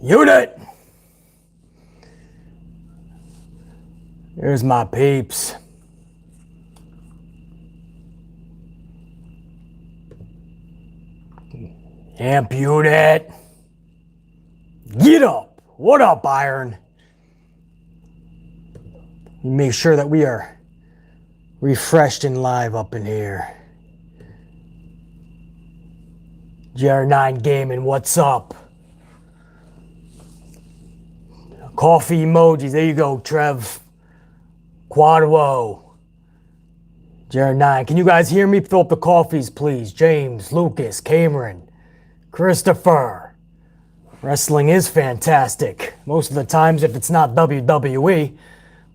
Unit! Here's my peeps. Amp unit. Get up. What up, Iron? You make sure that we are refreshed and live up in here. GR9 Gaming, what's up? Coffee emojis, there you go, Trev. Quadwo. GR9, can you guys hear me? Fill up the coffees, please. James, Lucas, Cameron, Christopher. Wrestling is fantastic. Most of the times, if it's not WWE,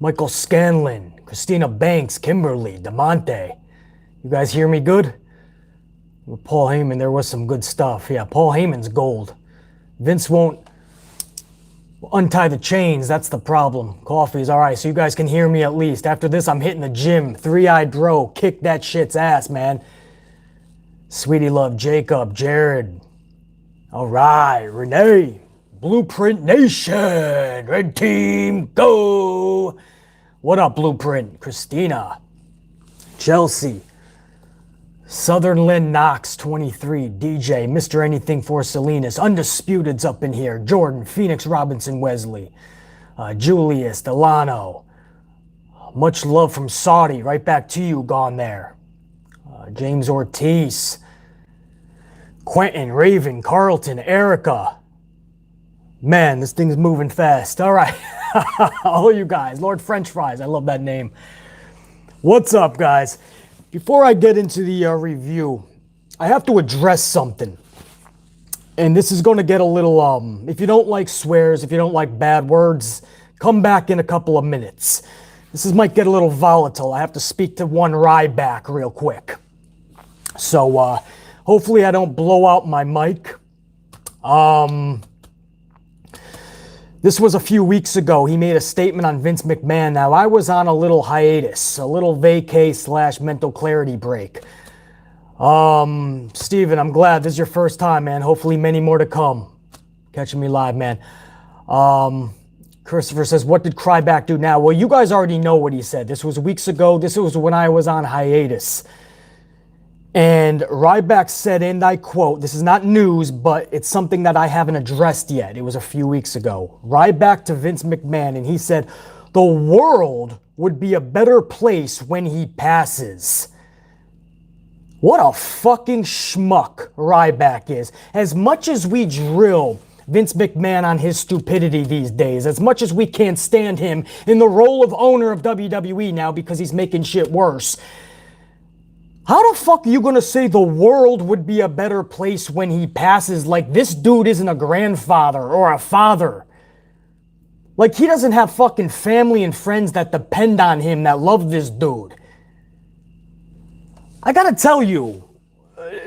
Michael Scanlon, Christina Banks, Kimberly, DeMonte. You guys hear me good? With Paul Heyman, there was some good stuff. Yeah, Paul Heyman's gold. Vince won't untie the chains. That's the problem. Coffee's all right, so you guys can hear me at least. After this, I'm hitting the gym. Three-eyed bro, kick that shit's ass, man. Sweetie Love, Jacob, Jared. All right, Renee. Blueprint Nation. Red team, go. What up, Blueprint? Christina. Chelsea. Southern Lynn Knox, 23. DJ. Mr. Anything for Salinas. Undisputed's up in here. Jordan. Phoenix Robinson Wesley. Julius. Delano. Much love from Saudi. Right back to you, gone there. James Ortiz. Quentin, Raven, Carlton, Erica. Man, this thing's moving fast. All right. All you guys. Lord French Fries. I love that name. What's up, guys? Before I get into the review, I have to address something. And this is going to get a little, if you don't like swears, if you don't like bad words, come back in a couple of minutes. Might get a little volatile. I have to speak to one Ryback real quick. So, hopefully I don't blow out my mic. This was a few weeks ago. He made a statement on Vince McMahon. Now, I was on a little hiatus, a little vacay / mental clarity break. Steven, I'm glad this is your first time, man. Hopefully many more to come. Catching me live, man. Christopher says, what did Ryback do now? Well, you guys already know what he said. This was weeks ago. This was when I was on hiatus. And Ryback said, and I quote, this is not news, but it's something that I haven't addressed yet. It was a few weeks ago. Ryback to Vince McMahon, and he said, the world would be a better place when he passes. What a fucking schmuck Ryback is. As much as we drill Vince McMahon on his stupidity these days, as much as we can't stand him in the role of owner of WWE now because he's making shit worse, how the fuck are you gonna say the world would be a better place when he passes? Like, this dude isn't a grandfather or a father. Like, he doesn't have fucking family and friends that depend on him that love this dude. I gotta tell you,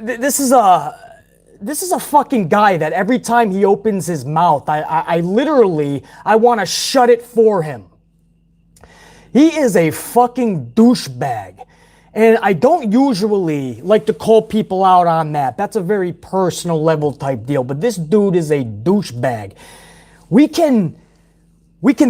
this is a fucking guy that every time he opens his mouth, I literally want to shut it for him. He is a fucking douchebag. And I don't usually like to call people out on that. That's a very personal level type deal. But this dude is a douchebag. We can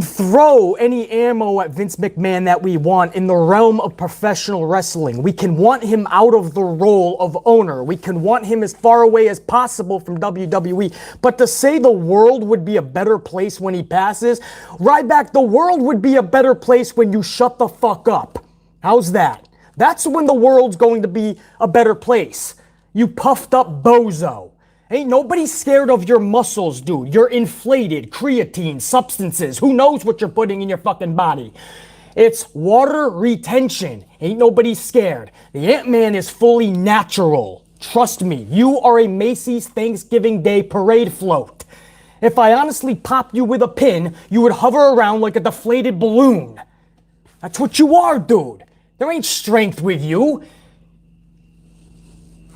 throw any ammo at Vince McMahon that we want in the realm of professional wrestling. We can want him out of the role of owner. We can want him as far away as possible from WWE. But to say the world would be a better place when he passes, Ryback, the world would be a better place when you shut the fuck up. How's that? That's when the world's going to be a better place. You puffed up bozo. Ain't nobody scared of your muscles, dude. You're inflated, creatine, substances. Who knows what you're putting in your fucking body? It's water retention. Ain't nobody scared. The Ant-Man is fully natural. Trust me, you are a Macy's Thanksgiving Day parade float. If I honestly popped you with a pin, you would hover around like a deflated balloon. That's what you are, dude. There ain't strength with you.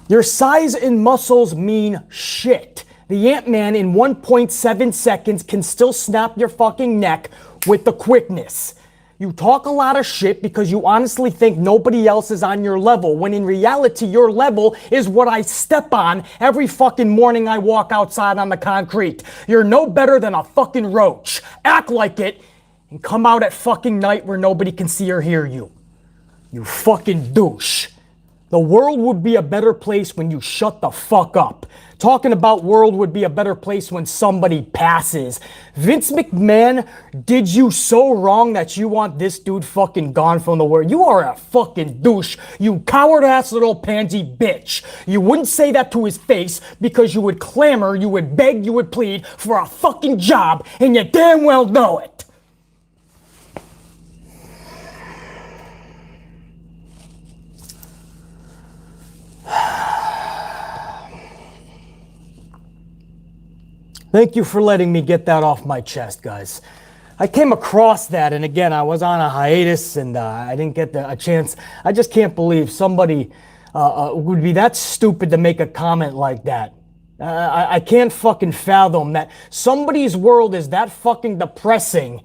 Your size and muscles mean shit. The Ant-Man in 1.7 seconds can still snap your fucking neck with the quickness. You talk a lot of shit because you honestly think nobody else is on your level, when in reality, your level is what I step on every fucking morning I walk outside on the concrete. You're no better than a fucking roach. Act like it and come out at fucking night where nobody can see or hear you. You fucking douche. The world would be a better place when you shut the fuck up. Talking about world would be a better place when somebody passes. Vince McMahon did you so wrong that you want this dude fucking gone from the world. You are a fucking douche. You coward-ass little pansy bitch. You wouldn't say that to his face because you would clamor, you would beg, you would plead for a fucking job, and you damn well know it. Thank you for letting me get that off my chest, guys. I came across that, and again, I was on a hiatus, and I didn't get a chance. I just can't believe somebody would be that stupid to make a comment like that. I can't fucking fathom that somebody's world is that fucking depressing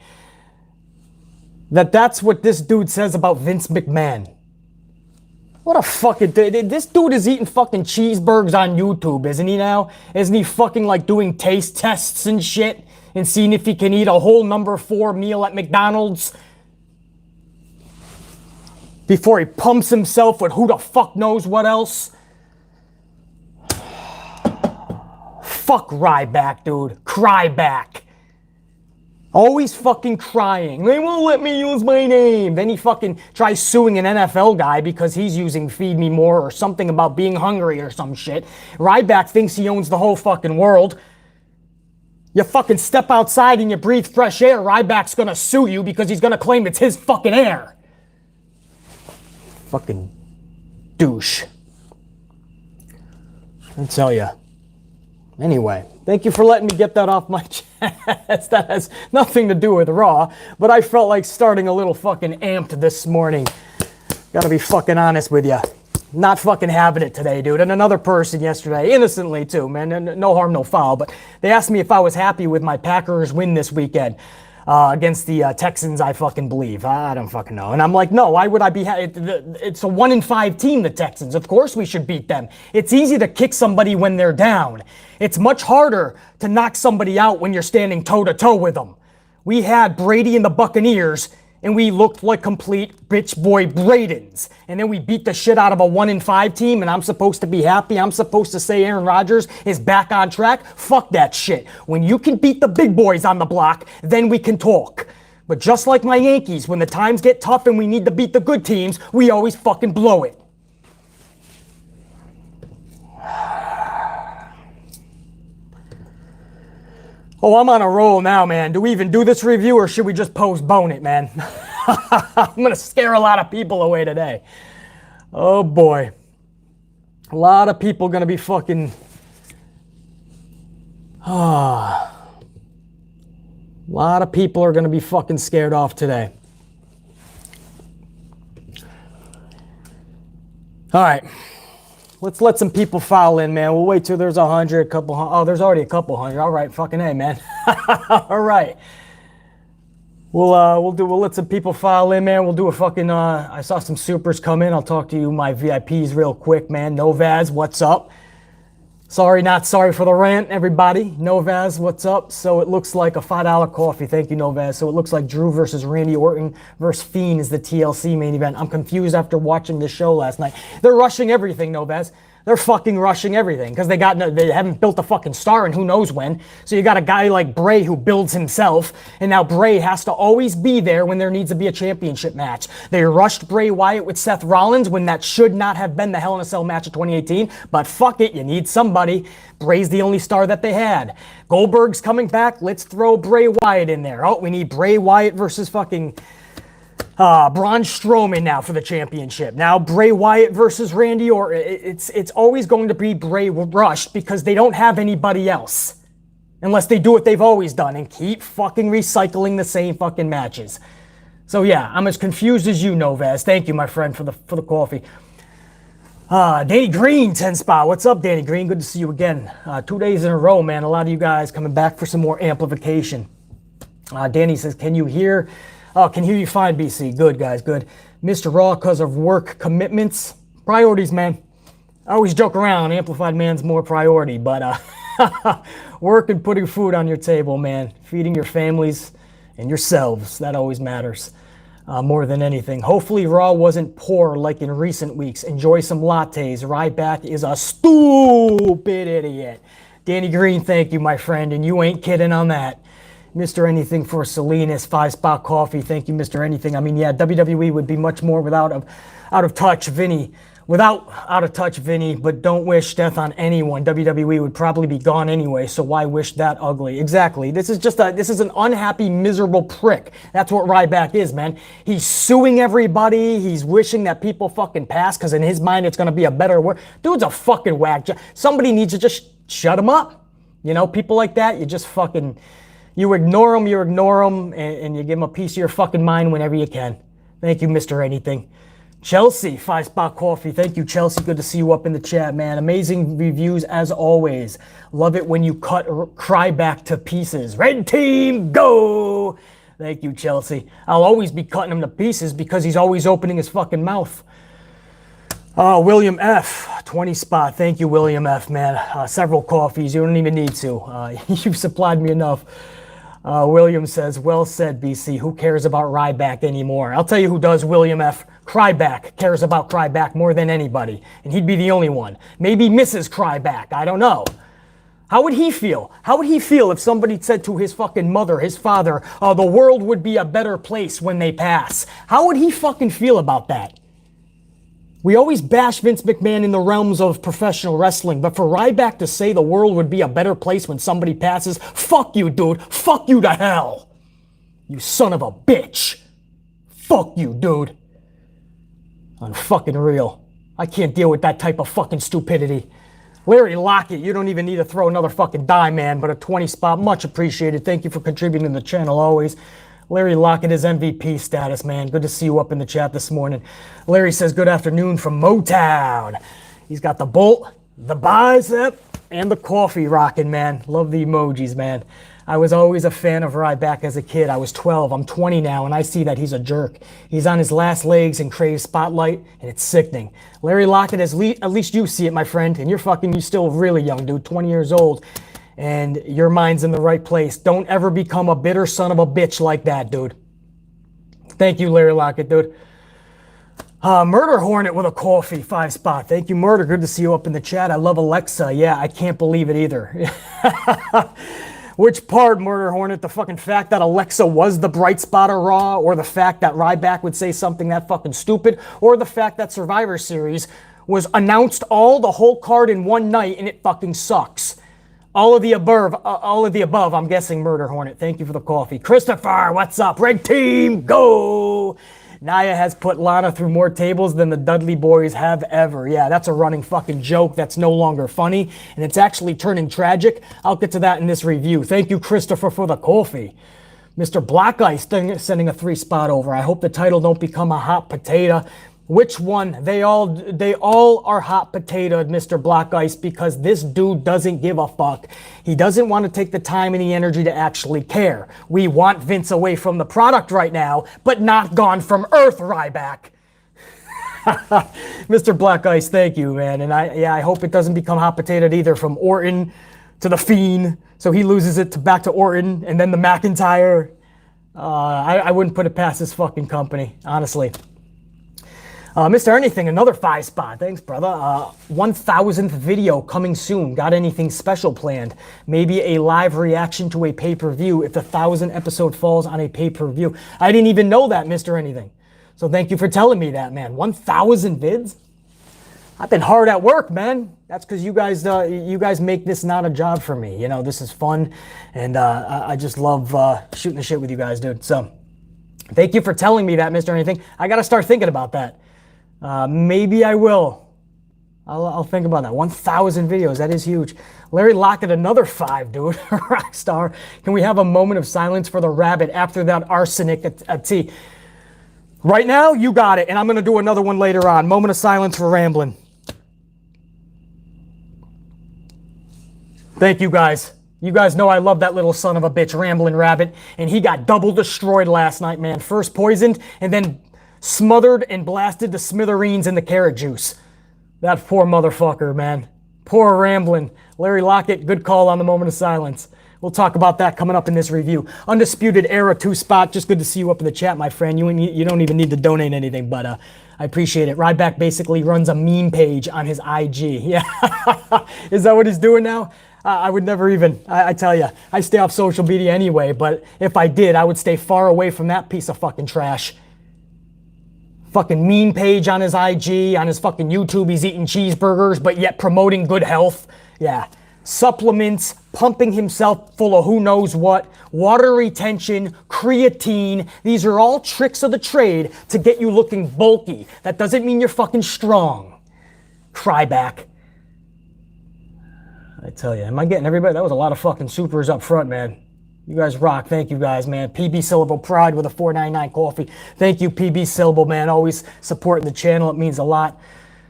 that that's what this dude says about Vince McMahon. What a fucking... This dude is eating fucking cheeseburgers on YouTube, isn't he now? Isn't he fucking like doing taste tests and shit? And seeing if he can eat a whole number 4 meal at McDonald's? Before he pumps himself with who the fuck knows what else? Fuck Ryback, dude. Cryback. Always fucking crying. They won't let me use my name. Then he fucking tries suing an NFL guy because he's using Feed Me More or something about being hungry or some shit. Ryback thinks he owns the whole fucking world. You fucking step outside and you breathe fresh air, Ryback's gonna sue you because he's gonna claim it's his fucking air. Fucking douche. I tell ya. Anyway, thank you for letting me get that off my chest. That has nothing to do with Raw, but I felt like starting a little fucking amped this morning. Gotta be fucking honest with you. Not fucking having it today, dude. And another person yesterday, innocently too, man, no harm, no foul, but they asked me if I was happy with my Packers win this weekend. Against the Texans, I fucking believe. I don't fucking know. And I'm like, no, why would I be happy? It's a 1-5 team, the Texans. Of course we should beat them. It's easy to kick somebody when they're down. It's much harder to knock somebody out when you're standing toe-to-toe with them. We had Brady and the Buccaneers, and we looked like complete bitch boy Bradens. And then we beat the shit out of a 1-5 team, and I'm supposed to be happy. I'm supposed to say Aaron Rodgers is back on track. Fuck that shit. When you can beat the big boys on the block, then we can talk. But just like my Yankees, when the times get tough and we need to beat the good teams, we always fucking blow it. Oh, I'm on a roll now, man. Do we even do this review or should we just postpone it, man? I'm going to scare a lot of people away today. Oh, boy. A lot of people going to be fucking... A lot of people are going to be fucking scared off today. All right. Let's let some people file in, man. We'll wait till there's 100, a couple hundred. Oh, there's already a couple hundred. All right, fucking A, man. All right. We'll let some people file in, man. We'll do a fucking, I saw some supers come in. I'll talk to you, my VIPs, real quick, man. Novaz, what's up? Sorry, not sorry for the rant, everybody. Novaz, what's up? So it looks like a $5 coffee. Thank you, Novaz. So it looks like Drew versus Randy Orton versus Fiend is the TLC main event. I'm confused after watching this show last night. They're rushing everything, Novaz. They're fucking rushing everything because they haven't built a fucking star in who knows when. So you got a guy like Bray who builds himself, and now Bray has to always be there when there needs to be a championship match. They rushed Bray Wyatt with Seth Rollins when that should not have been the Hell in a Cell match of 2018, but fuck it, you need somebody. Bray's the only star that they had. Goldberg's coming back, let's throw Bray Wyatt in there. Oh, we need Bray Wyatt versus fucking... Braun Strowman now for the championship. Now Bray Wyatt versus Randy Orton. It's always going to be Bray rushed because they don't have anybody else. Unless they do what they've always done and keep fucking recycling the same fucking matches. So yeah, I'm as confused as you, Novaz. Thank you, my friend, for the coffee. Danny Green, 10 spot. What's up, Danny Green? Good to see you again. 2 days in a row, man. A lot of you guys coming back for some more amplification. Danny says, can you hear Oh, can hear you fine, BC. Good, guys, good. Mr. Raw, because of work commitments. Priorities, man. I always joke around, amplified man's more priority, but work and putting food on your table, man. Feeding your families and yourselves, that always matters more than anything. Hopefully Raw wasn't poor like in recent weeks. Enjoy some lattes. Ryback is a stupid idiot. Danny Green, thank you, my friend, and you ain't kidding on that. Mr. Anything for Salinas, 5-spot coffee. Thank you, Mr. Anything. I mean, yeah, WWE would be much more out of touch, Vinny. Without out of touch, Vinny, but don't wish death on anyone. WWE would probably be gone anyway, so why wish that ugly? Exactly. This is an unhappy, miserable prick. That's what Ryback is, man. He's suing everybody. He's wishing that people fucking pass, because in his mind it's going to be a better world. Dude's a fucking whack. Somebody needs to just shut him up. You know, people like that, you just fucking, you ignore them, and you give them a piece of your fucking mind whenever you can. Thank you, Mr. Anything. Chelsea, 5-spot coffee. Thank you, Chelsea. Good to see you up in the chat, man. Amazing reviews as always. Love it when you cut Ryback to pieces. Red team, go! Thank you, Chelsea. I'll always be cutting him to pieces because he's always opening his fucking mouth. William F, 20-spot. Thank you, William F, man. Several coffees. You don't even need to. You've supplied me enough. William says, well said, BC. Who cares about Ryback anymore? I'll tell you who does, William F. Ryback cares about Ryback more than anybody. And he'd be the only one. Maybe Mrs. Ryback. I don't know. How would he feel? How would he feel if somebody said to his fucking mother, his father, the world would be a better place when they pass? How would he fucking feel about that? We always bash Vince McMahon in the realms of professional wrestling, but for Ryback to say the world would be a better place when somebody passes, fuck you, dude. Fuck you to hell. You son of a bitch. Fuck you, dude. Unfucking real. I can't deal with that type of fucking stupidity. Larry Lockett, you don't even need to throw another fucking dime, man, but a 20-spot, much appreciated. Thank you for contributing to the channel always. Larry Lockett is MVP status, man. Good to see you up in the chat this morning. Larry says, good afternoon from Motown. He's got the bolt, the bicep, and the coffee rocking, man. Love the emojis, man. I was always a fan of Ryback as a kid. I was 12. I'm 20 now, and I see that he's a jerk. He's on his last legs and craves spotlight, and it's sickening. Larry Lockett, at least you see it, my friend, and you're still really young, dude, 20 years old, and your mind's in the right place. Don't ever become a bitter son of a bitch like that, dude. Thank you, Larry Lockett, dude. Murder Hornet with a coffee, 5-spot. Thank you, Murder. Good to see you up in the chat. I love Alexa. Yeah, I can't believe it either. Which part, Murder Hornet? The fucking fact that Alexa was the bright spot of Raw, or the fact that Ryback would say something that fucking stupid, or the fact that Survivor Series was announced the whole card in one night and it fucking sucks? All of the above, I'm guessing, Murder Hornet. Thank you for the coffee. Christopher, what's up? Red team, go! Nia has put Lana through more tables than the Dudley Boys have ever. Yeah, that's a running fucking joke that's no longer funny, and it's actually turning tragic. I'll get to that in this review. Thank you, Christopher, for the coffee. Mr. Black Ice sending a 3-spot over. I hope the title don't become a hot potato. Which one? They all are hot potato, Mr. Black Ice, because this dude doesn't give a fuck. He doesn't want to take the time and the energy to actually care. We want Vince away from the product right now, but not gone from Earth, Ryback. Mr. Black Ice, thank you, man. And I hope it doesn't become hot potato either, from Orton to the Fiend, so he loses it back to Orton, and then the McIntyre. I wouldn't put it past this fucking company, honestly. Mr. Anything, another 5-spot. Thanks, brother. 1,000th video coming soon. Got anything special planned? Maybe a live reaction to a pay-per-view if the 1,000th episode falls on a pay-per-view. I didn't even know that, Mr. Anything. So thank you for telling me that, man. 1,000 vids? I've been hard at work, man. That's because you guys make this not a job for me. You know, this is fun, and I just love shooting the shit with you guys, dude. So thank you for telling me that, Mr. Anything. I got to start thinking about that. Maybe I will. I'll think about that. 1,000 videos. That is huge. Larry Lockett, another 5, dude. Rockstar. Can we have a moment of silence for the rabbit after that arsenic at tea? Right now, you got it. And I'm going to do another one later on. Moment of silence for rambling. Thank you, guys. You guys know I love that little son of a bitch, Ramblin' Rabbit, and he got double destroyed last night, man. First poisoned, and then smothered and blasted to smithereens in the carrot juice. That poor motherfucker, man. Poor Ramblin'. Larry Lockett, good call on the moment of silence. We'll talk about that coming up in this review. Undisputed Era 2 spot. Just good to see you up in the chat, my friend. You don't even need to donate anything, but I appreciate it. Ryback basically runs a meme page on his IG. Yeah. Is that what he's doing now? I would never even, I tell you, I stay off social media anyway, but if I did, I would stay far away from that piece of fucking trash. Fucking meme page on his IG, on his fucking YouTube, he's eating cheeseburgers, but yet promoting good health. Yeah. Supplements, pumping himself full of who knows what, water retention, creatine. These are all tricks of the trade to get you looking bulky. That doesn't mean you're fucking strong. Cryback. I tell you, am I getting everybody? That was a lot of fucking supers up front, man. You guys rock. Thank you guys, man. PB Syllable Pride with a $4.99 coffee. Thank you, PB Syllable, man. Always supporting the channel. It means a lot.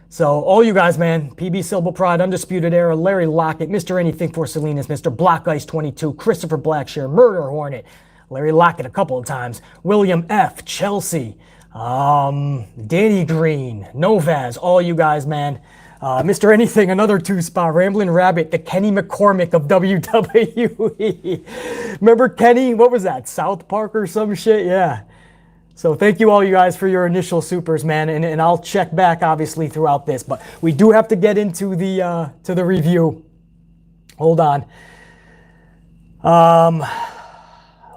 So all you guys, man, PB Syllable Pride, Undisputed Era, Larry Lockett, Mr. Anything for Salinas, Mr. Black Ice 22, Christopher Blackshire, Murder Hornet, Larry Lockett a couple of times, William F., Chelsea, Danny Green, Novaz, all you guys, man. Mr. Anything, another 2 spot, Ramblin' Rabbit, the Kenny McCormick of WWE. Remember Kenny? What was that? South Park or some shit? Yeah. So thank you all you guys for your initial supers, man. And I'll check back obviously throughout this, but we do have to get into the review. Hold on.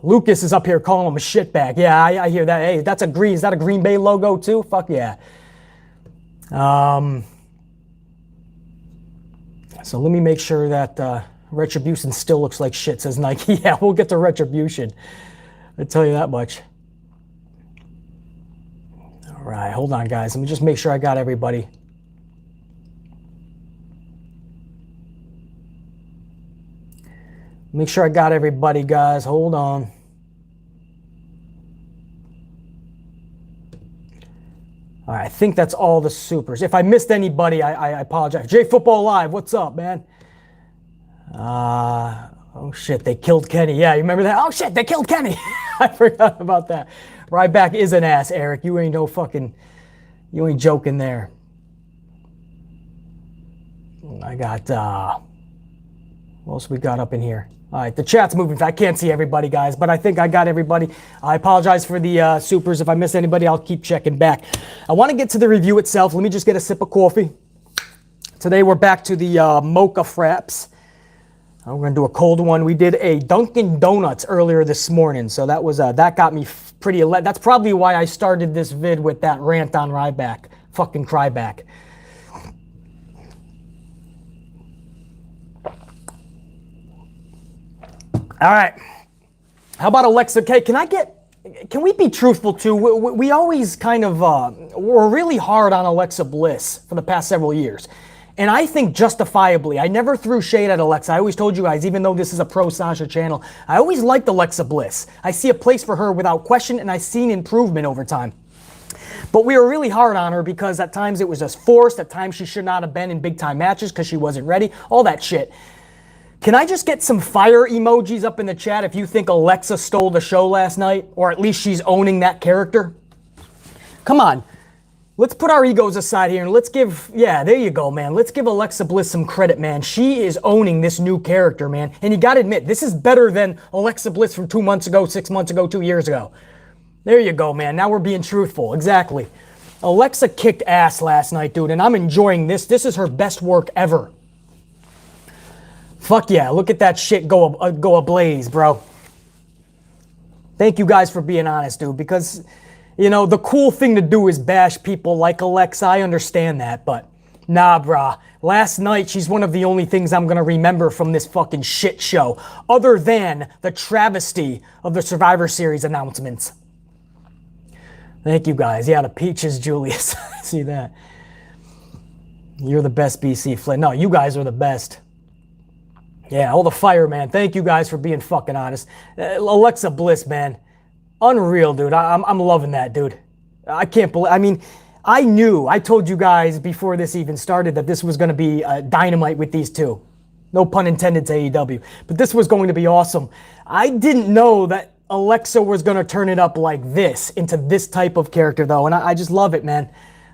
Lucas is up here calling him a shitbag. Yeah, I hear that. Hey, is that a Green Bay logo too? Fuck yeah. So let me make sure that Retribution still looks like shit, says Nike. Yeah, we'll get to Retribution. I tell you that much. All right, hold on, guys. Let me just make sure I got everybody. Make sure I got everybody, guys. Hold on. All right, I think that's all the supers. If I missed anybody, I apologize. J Football Live, what's up, man? Oh shit, they killed Kenny. Yeah, you remember that? Oh shit, they killed Kenny. I forgot about that. Ryback is an ass, Eric. You ain't joking there. I got, what else we got up in here? All right, the chat's moving. I can't see everybody, guys, but I think I got everybody. I apologize for the supers. If I miss anybody, I'll keep checking back. I want to get to the review itself. Let me just get a sip of coffee. Today, we're back to the mocha fraps. We're going to do a cold one. We did a Dunkin' Donuts earlier this morning, so that was that got me pretty. That's probably why I started this vid with that rant on Ryback. Fucking cryback. All right. How about Alexa K? Can we be truthful too? We always kind of, we're really hard on Alexa Bliss for the past several years. And I think justifiably, I never threw shade at Alexa. I always told you guys, even though this is a pro Sasha channel, I always liked Alexa Bliss. I see a place for her without question, and I've seen improvement over time. But we were really hard on her because at times it was just forced. At times she should not have been in big time matches because she wasn't ready. All that shit. Can I just get some fire emojis up in the chat if you think Alexa stole the show last night? Or at least she's owning that character? Come on. Let's put our egos aside here and let's give, yeah, there you go, man. Let's give Alexa Bliss some credit, man. She is owning this new character, man. And you gotta admit, this is better than Alexa Bliss from 2 months ago, 6 months ago, 2 years ago. There you go, man. Now we're being truthful. Exactly. Alexa kicked ass last night, dude, and I'm enjoying this. This is her best work ever. Fuck yeah, look at that shit go ablaze, bro. Thank you guys for being honest, dude, because, you know, the cool thing to do is bash people like Alexa. I understand that, but nah, brah. Last night, she's one of the only things I'm going to remember from this fucking shit show, other than the travesty of the Survivor Series announcements. Thank you guys. Yeah, the peaches, Julius. See that? You're the best, BC Flynn. No, you guys are the best. Yeah, all the fire, man. Thank you guys for being fucking honest. Alexa Bliss, man. Unreal, dude. I'm loving that, dude. I can't believe, I mean, I told you guys before this even started that this was going to be dynamite with these two. No pun intended to AEW. But this was going to be awesome. I didn't know that Alexa was going to turn it up like this, into this type of character, though. And I just love it, man.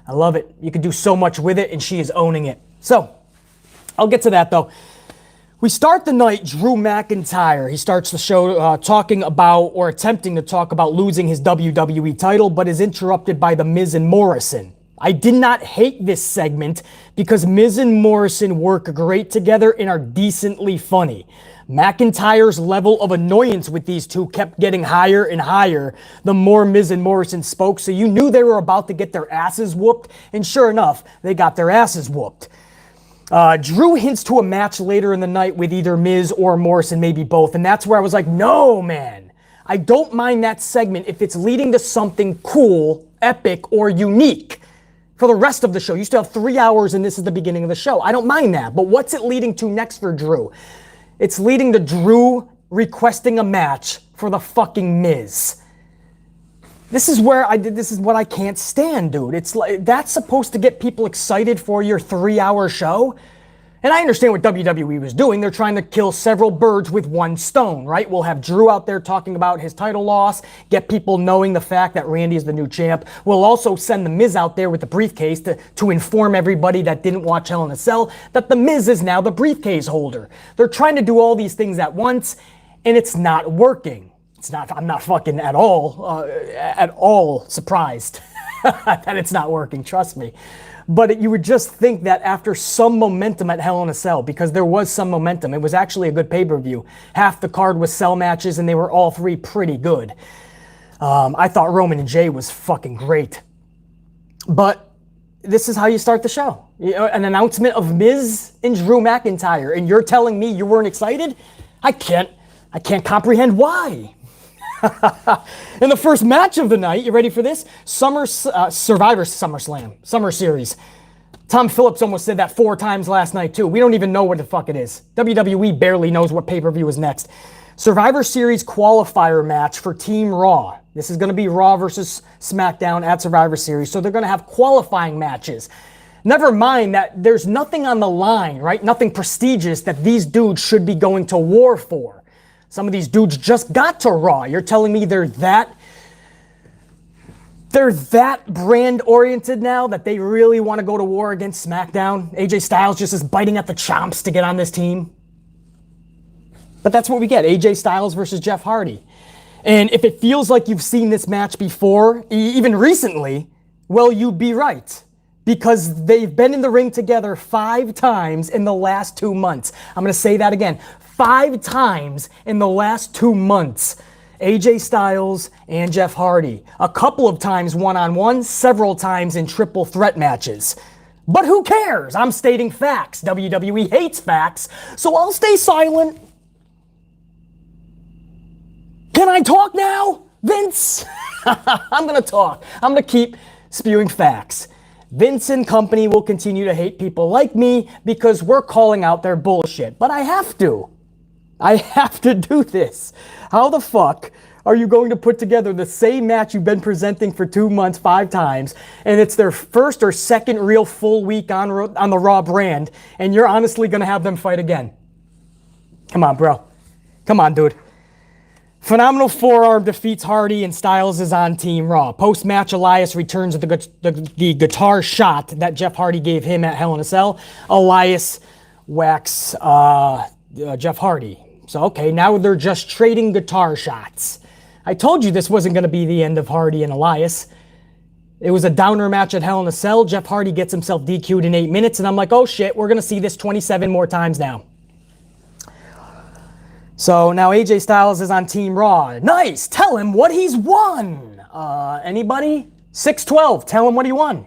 I love it. You can do so much with it, and she is owning it. So, I'll get to that, though. We start the night, Drew McIntyre. He starts the show talking about, or attempting to talk about, losing his WWE title, but is interrupted by The Miz and Morrison. I did not hate this segment because Miz and Morrison work great together and are decently funny. McIntyre's level of annoyance with these two kept getting higher and higher the more Miz and Morrison spoke, so you knew they were about to get their asses whooped, and sure enough, they got their asses whooped. Drew hints to a match later in the night with either Miz or Morrison, maybe both, and that's where I was like, no, man. I don't mind that segment if it's leading to something cool, epic, or unique. For the rest of the show, you still have 3 hours and this is the beginning of the show. I don't mind that, but what's it leading to next for Drew? It's leading to Drew requesting a match for the fucking Miz. This is what I can't stand, dude. It's like, that's supposed to get people excited for your 3-hour show? And I understand what WWE was doing. They're trying to kill several birds with one stone, right? We'll have Drew out there talking about his title loss, get people knowing the fact that Randy is the new champ. We'll also send The Miz out there with the briefcase to inform everybody that didn't watch Hell in a Cell that The Miz is now the briefcase holder. They're trying to do all these things at once, and it's not working. I'm not fucking at all surprised that it's not working, trust me. But you would just think that after some momentum at Hell in a Cell, because there was some momentum, it was actually a good pay-per-view. Half the card was cell matches, and they were all three pretty good. I thought Roman and Jay was fucking great. But this is how you start the show. An announcement of Miz and Drew McIntyre, and you're telling me you weren't excited? I can't comprehend why. In the first match of the night, you ready for this? Summer Series. Tom Phillips almost said that 4 times last night too. We don't even know what the fuck it is. WWE barely knows what pay-per-view is next. Survivor Series qualifier match for Team Raw. This is going to be Raw versus SmackDown at Survivor Series, so they're going to have qualifying matches. Never mind that there's nothing on the line, right? Nothing prestigious that these dudes should be going to war for. Some of these dudes just got to Raw. You're telling me they're that brand-oriented now that they really want to go to war against SmackDown? AJ Styles just is biting at the chomps to get on this team. But that's what we get, AJ Styles versus Jeff Hardy. And if it feels like you've seen this match before, even recently, well, you'd be right. Because they've been in the ring together 5 times in the last 2 months. I'm going to say that again. 5 times in the last 2 months. AJ Styles and Jeff Hardy. A couple of times one-on-one, several times in triple threat matches. But who cares? I'm stating facts. WWE hates facts, so I'll stay silent. Can I talk now, Vince? I'm going to talk. I'm going to keep spewing facts. Vince and company will continue to hate people like me because we're calling out their bullshit. But I have to. I have to do this. How the fuck are you going to put together the same match you've been presenting for 2 months 5 times, and it's their first or second real full week on the Raw brand, and you're honestly going to have them fight again? Come on, bro. Come on, dude. Phenomenal forearm defeats Hardy, and Styles is on Team Raw. Post-match, Elias returns the guitar shot that Jeff Hardy gave him at Hell in a Cell. Elias whacks Jeff Hardy. So, okay, now they're just trading guitar shots. I told you this wasn't going to be the end of Hardy and Elias. It was a downer match at Hell in a Cell. Jeff Hardy gets himself DQ'd in 8 minutes, and I'm like, oh shit, we're going to see this 27 more times now. So now AJ Styles is on Team Raw. Nice! Tell him what he's won! Anybody? 612, tell him what he won.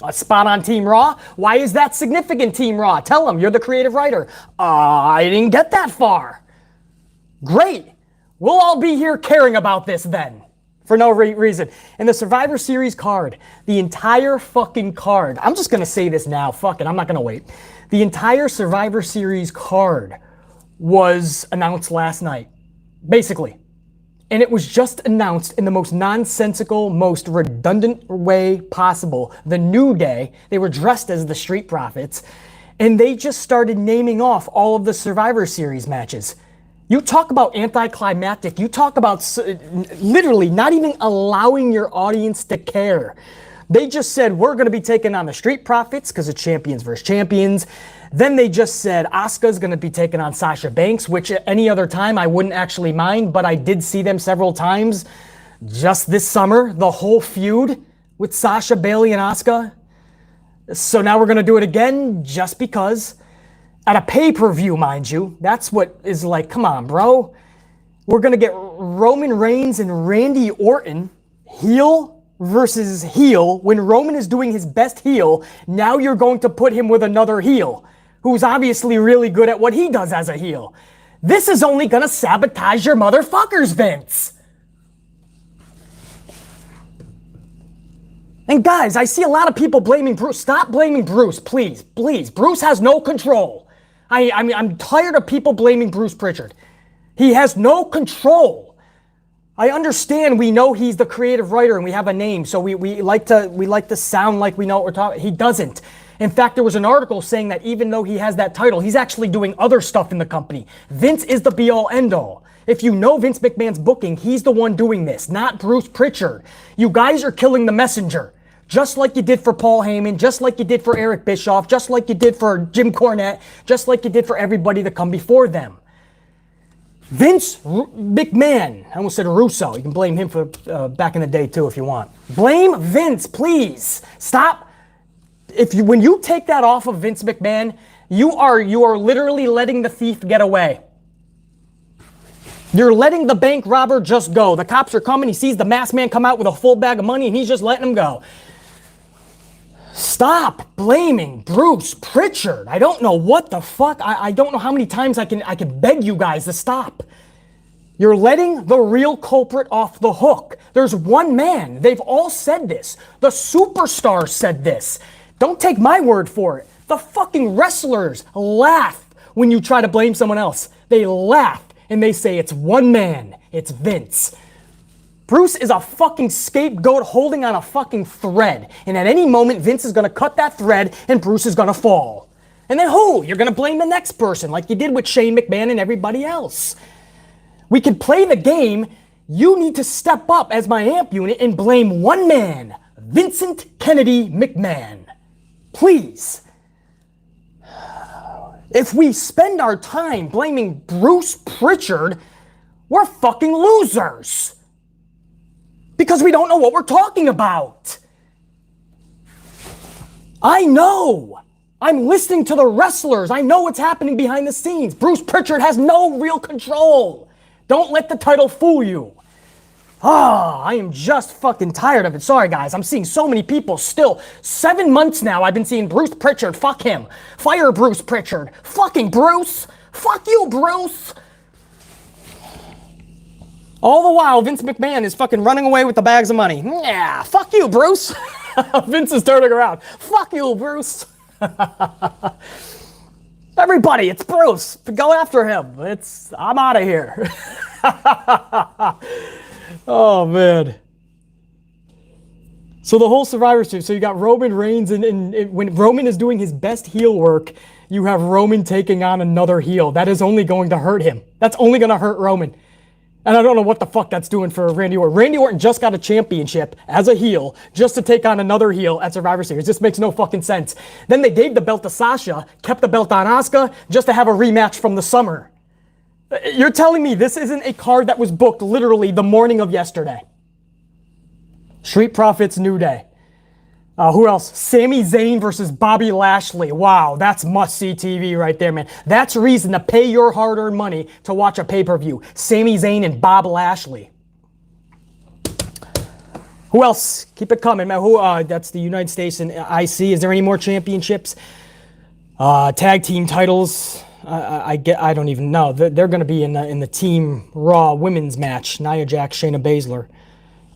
A spot on Team Raw? Why is that significant, Team Raw? Tell him, you're the creative writer. I didn't get that far. Great. We'll all be here caring about this then. For no reason. In the Survivor Series card, the entire fucking card, I'm just going to say this now, fuck it, I'm not going to wait. The entire Survivor Series card was announced last night, basically. And it was just announced in the most nonsensical, most redundant way possible. The New Day, they were dressed as the Street Profits, And they just started naming off all of the Survivor Series matches. You talk about anticlimactic. You talk about literally not even allowing your audience to care. They just said, we're going to be taking on the Street Profits because it's champions versus champions. Then they just said Asuka's going to be taking on Sasha Banks, which at any other time I wouldn't actually mind, but I did see them several times just this summer, the whole feud with Sasha, Bayley, and Asuka. So now we're going to do it again just because. At a pay-per-view, mind you. That's what is like, come on, bro. We're going to get Roman Reigns and Randy Orton, heel versus heel. When Roman is doing his best heel, now you're going to put him with another heel, who's obviously really good at what he does as a heel. This is only going to sabotage your motherfuckers, Vince. And guys, I see a lot of people blaming Bruce. Stop blaming Bruce, please, please. Bruce has no control. I'm tired of people blaming Bruce Pritchard. He has no control. I understand we know he's the creative writer and we have a name, so we like to sound like we know what we're talking. He doesn't. In fact, there was an article saying that even though he has that title, he's actually doing other stuff in the company. Vince is the be-all, end-all. If you know Vince McMahon's booking, he's the one doing this, not Bruce Pritchard. You guys are killing the messenger. Just like you did for Paul Heyman, just like you did for Eric Bischoff, just like you did for Jim Cornette, just like you did for everybody that come before them. Vince McMahon, I almost said Russo. You can blame him for back in the day too if you want. Blame Vince, please. Stop. When you take that off of Vince McMahon, you are literally letting the thief get away. You're letting the bank robber just go. The cops are coming. He sees the masked man come out with a full bag of money and he's just letting him go. Stop blaming Bruce Pritchard. I don't know what the fuck. I don't know how many times I can beg you guys to stop. You're letting the real culprit off the hook. There's one man. They've all said this. The superstars said this. Don't take my word for it. The fucking wrestlers laugh when you try to blame someone else. They laugh and they say it's one man. It's Vince. Bruce is a fucking scapegoat holding on a fucking thread. And at any moment, Vince is going to cut that thread and Bruce is going to fall. And then who? You're going to blame the next person like you did with Shane McMahon and everybody else. We can play the game. You need to step up as my amp unit and blame one man, Vincent Kennedy McMahon. Please. If we spend our time blaming Bruce Pritchard, we're fucking losers. Because we don't know what we're talking about. I know. I'm listening to the wrestlers. I know what's happening behind the scenes. Bruce Pritchard has no real control. Don't let the title fool you. I am just fucking tired of it. Sorry, guys. I'm seeing so many people still. 7 months now I've been seeing Bruce Pritchard. Fuck him. Fire Bruce Pritchard. Fucking Bruce. Fuck you, Bruce. All the while, Vince McMahon is fucking running away with the bags of money. Yeah, fuck you, Bruce. Vince is turning around. Fuck you, Bruce. Everybody, it's Bruce. Go after him. I'm out of here. Oh, man. So the whole Survivor Series, so you got Roman Reigns, and when Roman is doing his best heel work, you have Roman taking on another heel. That is only going to hurt him. That's only going to hurt Roman. And I don't know what the fuck that's doing for Randy Orton. Randy Orton just got a championship as a heel just to take on another heel at Survivor Series. This makes no fucking sense. Then they gave the belt to Sasha, kept the belt on Asuka just to have a rematch from the summer. You're telling me this isn't a card that was booked literally the morning of yesterday? Street Profits, New Day. Who else? Sami Zayn versus Bobby Lashley. Wow, that's must-see TV right there, man. That's reason to pay your hard-earned money to watch a pay-per-view. Sami Zayn and Bob Lashley. Who else? Keep it coming, man. That's the United States and IC. Is there any more championships? Tag team titles. I don't even know. They're going to be in the Team Raw women's match. Nia Jax, Shayna Baszler.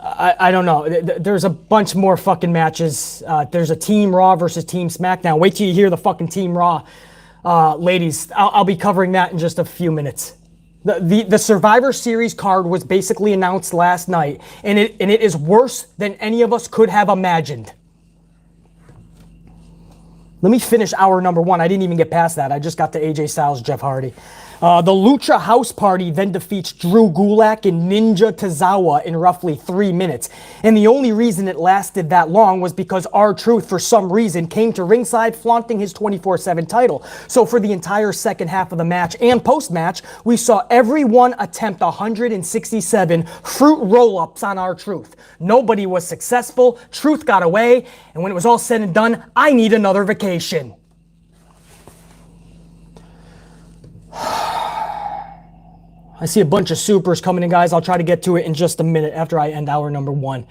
I don't know. There's a bunch more fucking matches. There's a Team Raw versus Team SmackDown. Wait till you hear the fucking Team Raw. Ladies, I'll be covering that in just a few minutes. The Survivor Series card was basically announced last night, and it is worse than any of us could have imagined. Let me finish hour number 1. I didn't even get past that. I just got to AJ Styles, Jeff Hardy. The Lucha House Party then defeats Drew Gulak and Ninja Tozawa in roughly 3 minutes. And the only reason it lasted that long was because R-Truth, for some reason, came to ringside flaunting his 24/7 title. So for the entire second half of the match and post-match, we saw everyone attempt 167 fruit roll-ups on R-Truth. Nobody was successful. Truth got away. And when it was all said and done, I need another vacation. I see a bunch of supers coming in, guys. I'll try to get to it in just a minute after I end hour number 1.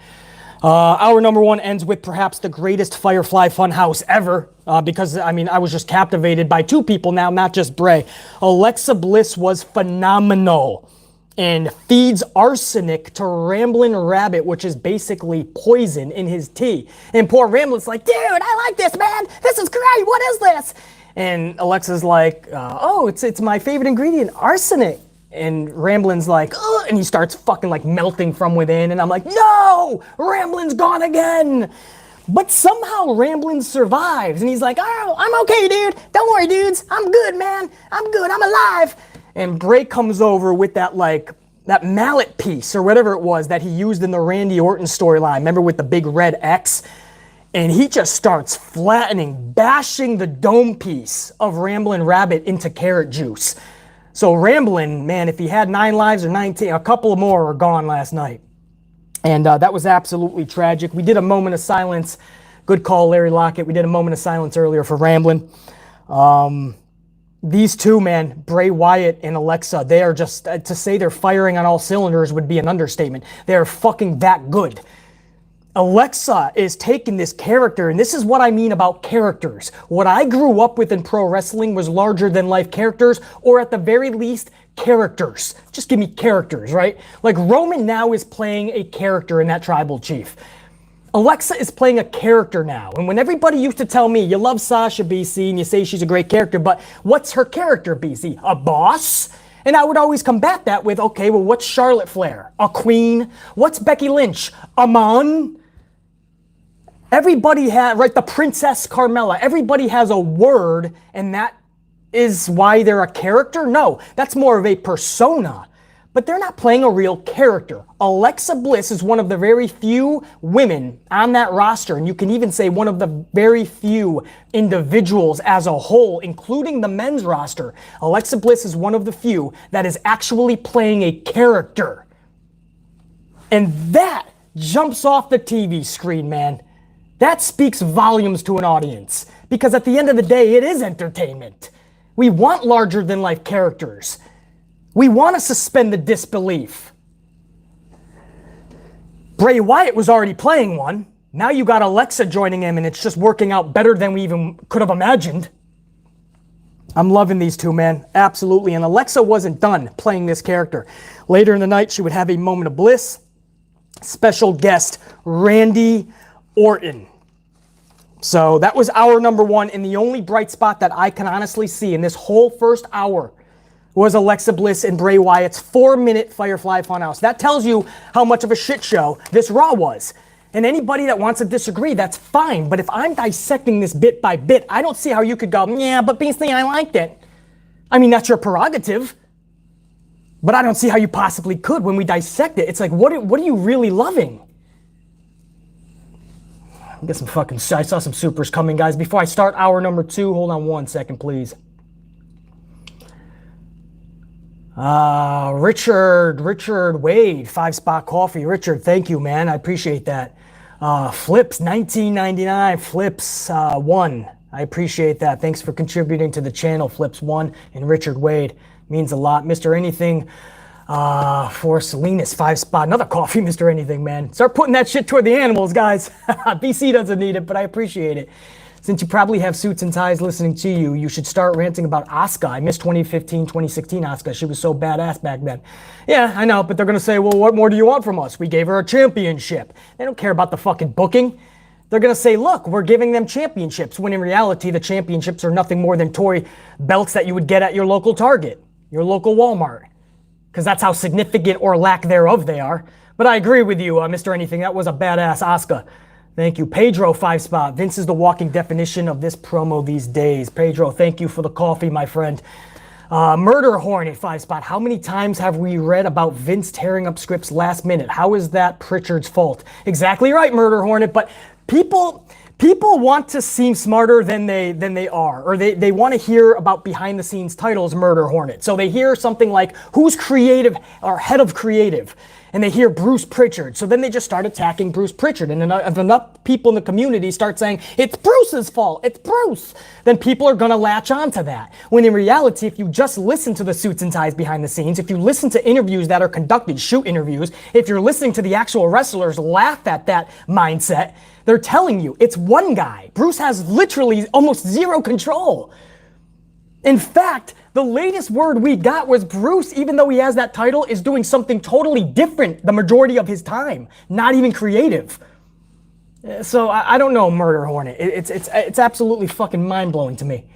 Hour number 1 ends with perhaps the greatest Firefly Funhouse ever, because, I mean, I was just captivated by 2 people now, not just Bray. Alexa Bliss was phenomenal and feeds arsenic to Ramblin' Rabbit, which is basically poison in his tea. And poor Ramblin's like, dude, I like this, man. This is great. What is this? And Alexa's like, oh, it's my favorite ingredient, arsenic. And Ramblin's like, ugh, and he starts fucking like melting from within. And I'm like, no, Ramblin's gone again. But somehow Ramblin survives. And he's like, oh, I'm okay, dude. Don't worry, dudes. I'm good, man. I'm good. I'm alive. And Bray comes over with that mallet piece or whatever it was that he used in the Randy Orton storyline. Remember, with the big red X? And he just starts flattening, bashing the dome piece of Ramblin' Rabbit into carrot juice. So Ramblin', man, if he had 9 lives or 19, a couple more were gone last night. And that was absolutely tragic. We did a moment of silence. Good call, Larry Lockett. We did a moment of silence earlier for Ramblin'. These 2, man, Bray Wyatt and Alexa, they are just, to say they're firing on all cylinders would be an understatement. They are fucking that good. Alexa is taking this character, and this is what I mean about characters. What I grew up with in pro wrestling was larger than life characters, or at the very least, characters. Just give me characters, right? Like Roman now is playing a character in that tribal chief. Alexa is playing a character now. And when everybody used to tell me, you love Sasha, BC, and you say she's a great character, but what's her character, BC? A boss? And I would always combat that with, okay, well, what's Charlotte Flair? A queen? What's Becky Lynch? A mon? Everybody has, right, the Princess Carmella, everybody has a word, and that is why they're a character? No, that's more of a persona. But they're not playing a real character. Alexa Bliss is one of the very few women on that roster, and you can even say one of the very few individuals as a whole, including the men's roster. Alexa Bliss is one of the few that is actually playing a character. And that jumps off the TV screen, man. That speaks volumes to an audience, because at the end of the day, it is entertainment. We want larger than life characters. We want to suspend the disbelief. Bray Wyatt was already playing one. Now you got Alexa joining him, and it's just working out better than we even could have imagined. I'm loving these 2, man. Absolutely. And Alexa wasn't done playing this character. Later in the night, she would have a moment of bliss. Special guest, Randy Orton. So that was hour number 1, and the only bright spot that I can honestly see in this whole first hour was Alexa Bliss and Bray Wyatt's 4-minute Firefly Funhouse. That tells you how much of a shit show this Raw was. And anybody that wants to disagree, that's fine. But if I'm dissecting this bit by bit, I don't see how you could go, yeah, but Beasley, I liked it. I mean, that's your prerogative. But I don't see how you possibly could when we dissect it. It's like, what are you really loving? I saw some supers coming, guys. Before I start hour number 2, hold on 1 second, please. Richard Wade, 5-spot coffee. Richard, thank you, man. I appreciate that. Flips, 1999, Flips 1. I appreciate that. Thanks for contributing to the channel, Flips 1 and Richard Wade. Means a lot. Mr. Anything, for Salinas, 5-spot. Another coffee, Mr. Anything, man. Start putting that shit toward the animals, guys. BC doesn't need it, but I appreciate it. Since you probably have suits and ties listening to you, you should start ranting about Asuka. I missed 2015, 2016 Asuka. She was so badass back then. Yeah, I know, but they're going to say, well, what more do you want from us? We gave her a championship. They don't care about the fucking booking. They're going to say, look, we're giving them championships, when in reality, the championships are nothing more than toy belts that you would get at your local Target, your local Walmart, because that's how significant or lack thereof they are. But I agree with you, Mr. Anything. That was a badass Asuka. Thank you. Pedro, 5 spot. Vince is the walking definition of this promo these days. Pedro, thank you for the coffee, my friend. Murder Hornet, 5 spot. How many times have we read about Vince tearing up scripts last minute? How is that Pritchard's fault? Exactly right, Murder Hornet. But people want to seem smarter than they are, or they want to hear about behind the scenes titles, Murder Hornet. So they hear something like who's creative or head of creative, and they hear Bruce Pritchard. So then they just start attacking Bruce Pritchard. And if enough people in the community start saying, it's Bruce's fault, it's Bruce, then people are going to latch on to that. When in reality, if you just listen to the suits and ties behind the scenes, if you listen to interviews that are conducted, shoot interviews, if you're listening to the actual wrestlers laugh at that mindset, they're telling you it's one guy. Bruce has literally almost zero control. In fact, the latest word we got was Bruce, even though he has that title, is doing something totally different the majority of his time. Not even creative. So I don't know, Murder Hornet. It's absolutely fucking mind-blowing to me.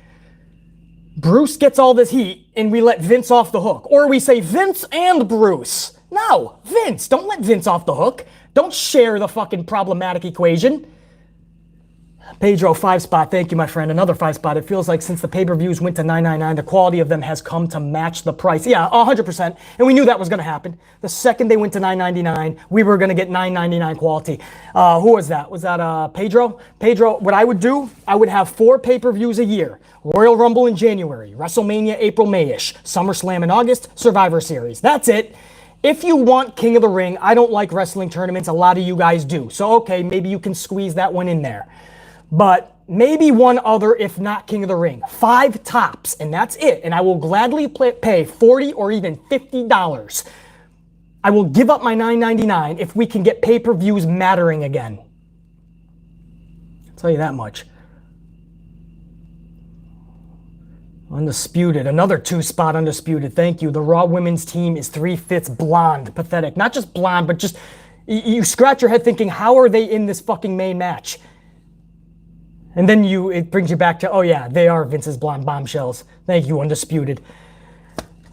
Bruce gets all this heat and we let Vince off the hook. Or we say Vince and Bruce. No, Vince. Don't let Vince off the hook. Don't share the fucking problematic equation. Pedro, 5 spot. Thank you, my friend. Another 5 spot. It feels like since the pay-per-views went to $9.99, the quality of them has come to match the price. Yeah, 100%. And we knew that was going to happen. The second they went to $9.99, we were going to get $9.99 quality. Who was that? Was that Pedro? Pedro, what I would do, I would have 4 pay-per-views a year. Royal Rumble in January, WrestleMania April, May-ish, SummerSlam in August, Survivor Series. That's it. If you want King of the Ring, I don't like wrestling tournaments. A lot of you guys do. So, okay, maybe you can squeeze that one in there. But maybe one other, if not King of the Ring. 5 tops, and that's it. And I will gladly pay $40 or even $50. I will give up my $9.99 if we can get pay-per-views mattering again. I'll tell you that much. Undisputed, another 2-spot Undisputed. Thank you. The Raw Women's team is 3/5 blonde. Pathetic. Not just blonde, but just, you scratch your head thinking, how are they in this fucking main match? And then it brings you back to, oh yeah, they are Vince's blonde bombshells. Thank you, Undisputed.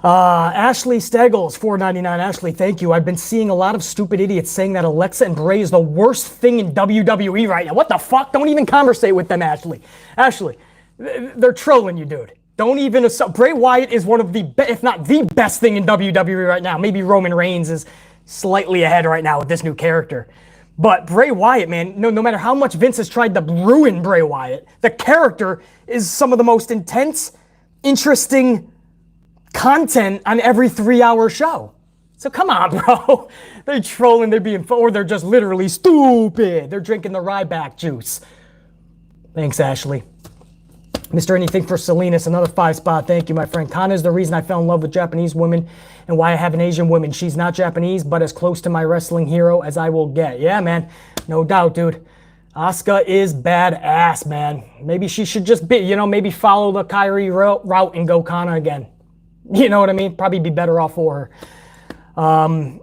Ashley Steggles, $4.99. Ashley, thank you. I've been seeing a lot of stupid idiots saying that Alexa and Bray is the worst thing in WWE right now. What the fuck? Don't even conversate with them, Ashley. Ashley, they're trolling you, dude. Don't even assume. Bray Wyatt is one of the, if not the best thing in WWE right now. Maybe Roman Reigns is slightly ahead right now with this new character. But Bray Wyatt, man, no matter how much Vince has tried to ruin Bray Wyatt, the character is some of the most intense, interesting content on every 3-hour show. So come on, bro. They're trolling, they're being, or they're just literally stupid. They're drinking the Ryback juice. Thanks, Ashley. Mr. Anything for Salinas, another 5-spot. Thank you, my friend. Kana is the reason I fell in love with Japanese women and why I have an Asian woman. She's not Japanese, but as close to my wrestling hero as I will get. Yeah, man. No doubt, dude. Asuka is badass, man. Maybe she should just be, maybe follow the Kyrie route and go Kana again. You know what I mean? Probably be better off for her.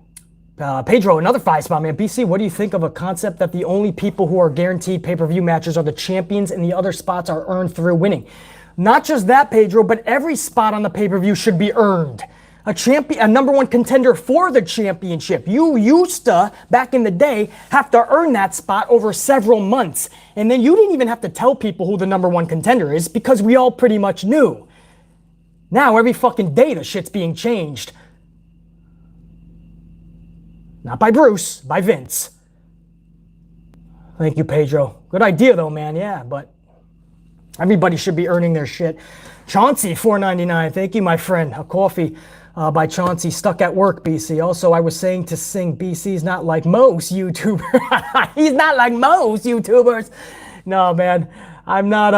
Pedro, another 5-spot, man. BC, what do you think of a concept that the only people who are guaranteed pay-per-view matches are the champions and the other spots are earned through winning? Not just that, Pedro, but every spot on the pay-per-view should be earned. A number one contender for the championship. You used to, back in the day, have to earn that spot over several months. And then you didn't even have to tell people who the number one contender is because we all pretty much knew. Now, every fucking day, the shit's being changed. Not by Bruce, by Vince. Thank you, Pedro. Good idea, though, man. Yeah, but everybody should be earning their shit. Chauncey, $4.99. Thank you, my friend. A coffee by Chauncey. Stuck at work, BC. Also, I was saying to sing, BC's not like most YouTubers. He's not like most YouTubers. No, man. I'm not,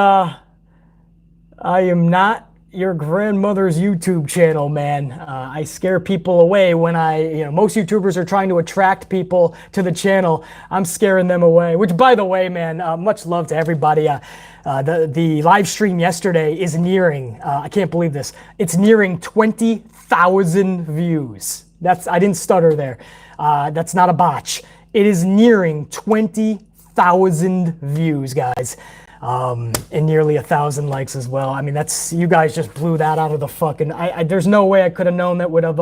I am not your grandmother's YouTube channel, man. I scare people away when most YouTubers are trying to attract people to the channel. I'm scaring them away, which, by the way, man, much love to everybody. The live stream yesterday is nearing, I can't believe this, it's nearing 20,000 views. I didn't stutter there. That's not a botch. It is nearing 20,000 views, guys. And nearly 1,000 likes as well. I mean, you guys just blew that out of the fucking, there's no way I could have known that would have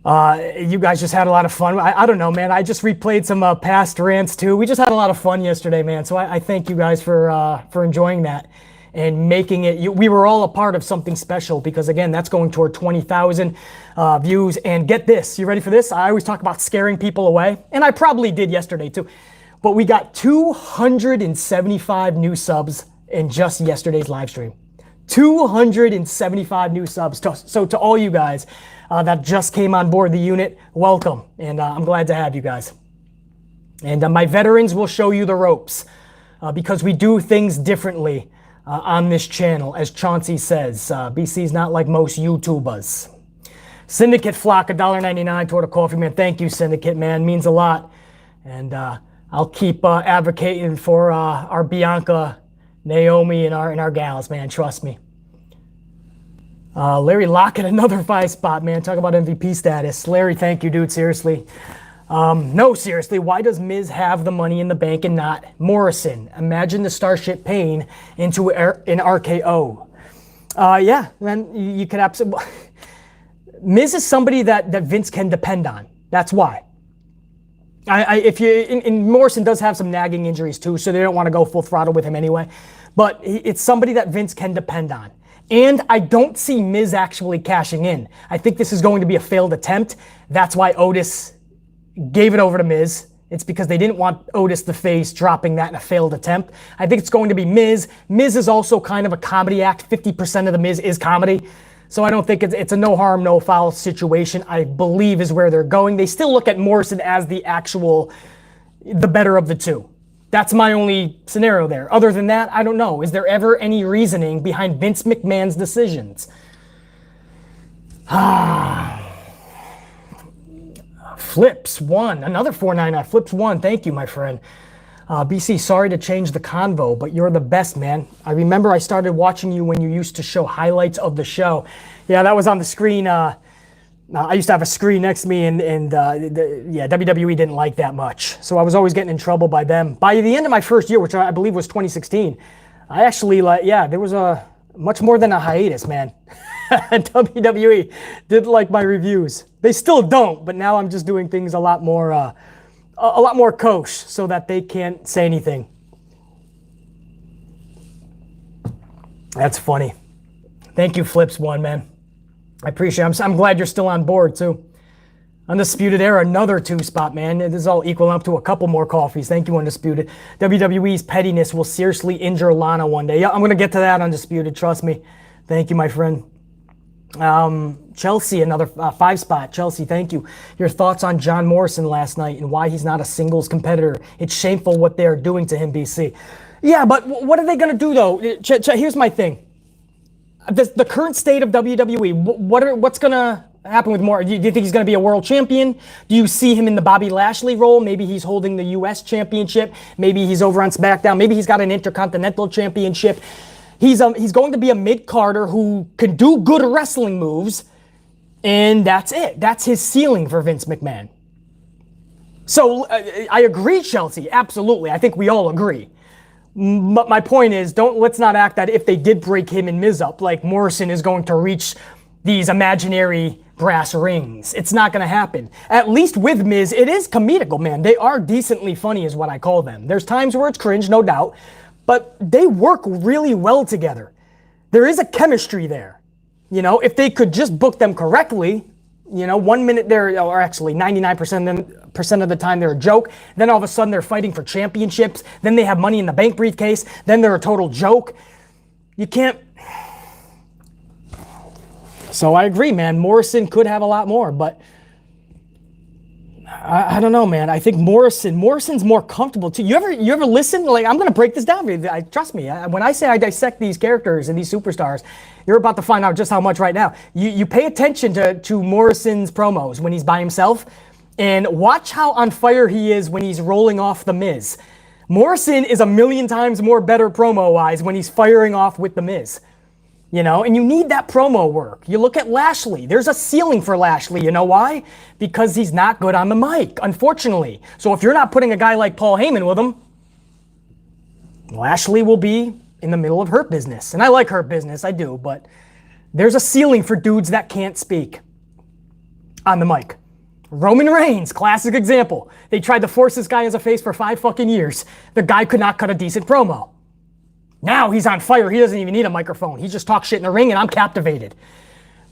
You guys just had a lot of fun. I don't know, man. I just replayed some past rants too. We just had a lot of fun yesterday, man. So I thank you guys for enjoying that and making it. We were all a part of something special because, again, that's going toward 20,000 views. And get this, you ready for this? I always talk about scaring people away, and I probably did yesterday too. But we got 275 new subs in just yesterday's live stream. 275 new subs. So to all you guys that just came on board the unit, welcome. And I'm glad to have you guys. And my veterans will show you the ropes because we do things differently on this channel. As Chauncey says, BC's not like most YouTubers. Syndicate Flock, $1.99 toward a coffee, man. Thank you, Syndicate, man. Means a lot. And I'll keep advocating for our Bianca, Naomi, and our gals, man. Trust me. Larry Lockett, another 5 spot, man. Talk about MVP status. Larry, thank you, dude. Seriously. No, seriously. Why does Miz have the money in the bank and not Morrison? Imagine the Starship Pain into an RKO. Yeah, man. You could absolutely. Miz is somebody that Vince can depend on. That's why. And Morrison does have some nagging injuries too, so they don't want to go full throttle with him anyway. But it's somebody that Vince can depend on. And I don't see Miz actually cashing in. I think this is going to be a failed attempt. That's why Otis gave it over to Miz. It's because they didn't want Otis the face dropping that in a failed attempt. I think it's going to be Miz. Miz is also kind of a comedy act. 50% of the Miz is comedy. So I don't think it's a no harm, no foul situation, I believe is where they're going. They still look at Morrison as the better of the two. That's my only scenario there. Other than that, I don't know. Is there ever any reasoning behind Vince McMahon's decisions? Flips one, another 499. Flips one, thank you, my friend. BC, sorry to change the convo, but you're the best, man. I remember I started watching you when you used to show highlights of the show. Yeah, that was on the screen. I used to have a screen next to me, and WWE didn't like that much. So I was always getting in trouble by them. By the end of my first year, which I believe was 2016, I actually, there was a much more than a hiatus, man. WWE didn't like my reviews. They still don't, but now I'm just doing things a lot more kosher so that they can't say anything. That's funny. Thank you, Flips One, man. I appreciate it. I'm glad you're still on board, too. Undisputed Era, another 2 spot, man. This is all equal up to a couple more coffees. Thank you, Undisputed. WWE's pettiness will seriously injure Lana one day. Yeah, I'm going to get to that, Undisputed. Trust me. Thank you, my friend. Chelsea, another 5 spot. Chelsea, thank you. Your thoughts on John Morrison last night and why he's not a singles competitor. It's shameful what they are doing to him, BC. Yeah, but what are they going to do, though? Here's my thing. The current state of WWE, what's going to happen with Morrison? Do you think he's going to be a world champion? Do you see him in the Bobby Lashley role? Maybe he's holding the U.S. championship. Maybe he's over on SmackDown. Maybe he's got an Intercontinental championship. He's going to be a mid-carder who can do good wrestling moves, and that's it. That's his ceiling for Vince McMahon. So I agree, Chelsea. Absolutely. I think we all agree. But my point is, let's not act that if they did break him and Miz up, like Morrison is going to reach these imaginary brass rings. It's not going to happen. At least with Miz, it is comedical, man. They are decently funny is what I call them. There's times where it's cringe, no doubt, but they work really well together. There is a chemistry there. You know, if they could just book them correctly, 1 minute they're, or actually 99% of the time they're a joke. Then all of a sudden they're fighting for championships. Then they have Money in the Bank briefcase. Then they're a total joke. You can't. So I agree, man. Morrison could have a lot more, but I don't know, man. I think Morrison's more comfortable too. You ever listen? Like, I'm gonna break this down for you. Trust me. When I say I dissect these characters and these superstars, you're about to find out just how much right now. You pay attention to Morrison's promos when he's by himself, and watch how on fire he is when he's rolling off the Miz. Morrison is a million times more better promo-wise when he's firing off with the Miz. And you need that promo work. You look at Lashley. There's a ceiling for Lashley. You know why? Because he's not good on the mic, unfortunately. So if you're not putting a guy like Paul Heyman with him, Lashley will be in the middle of Hurt Business. And I like Hurt Business, I do, but there's a ceiling for dudes that can't speak. on the mic. Roman Reigns, classic example. They tried to force this guy as a face for 5 fucking years. The guy could not cut a decent promo. Now he's on fire. He doesn't even need a microphone. He just talks shit in the ring and I'm captivated.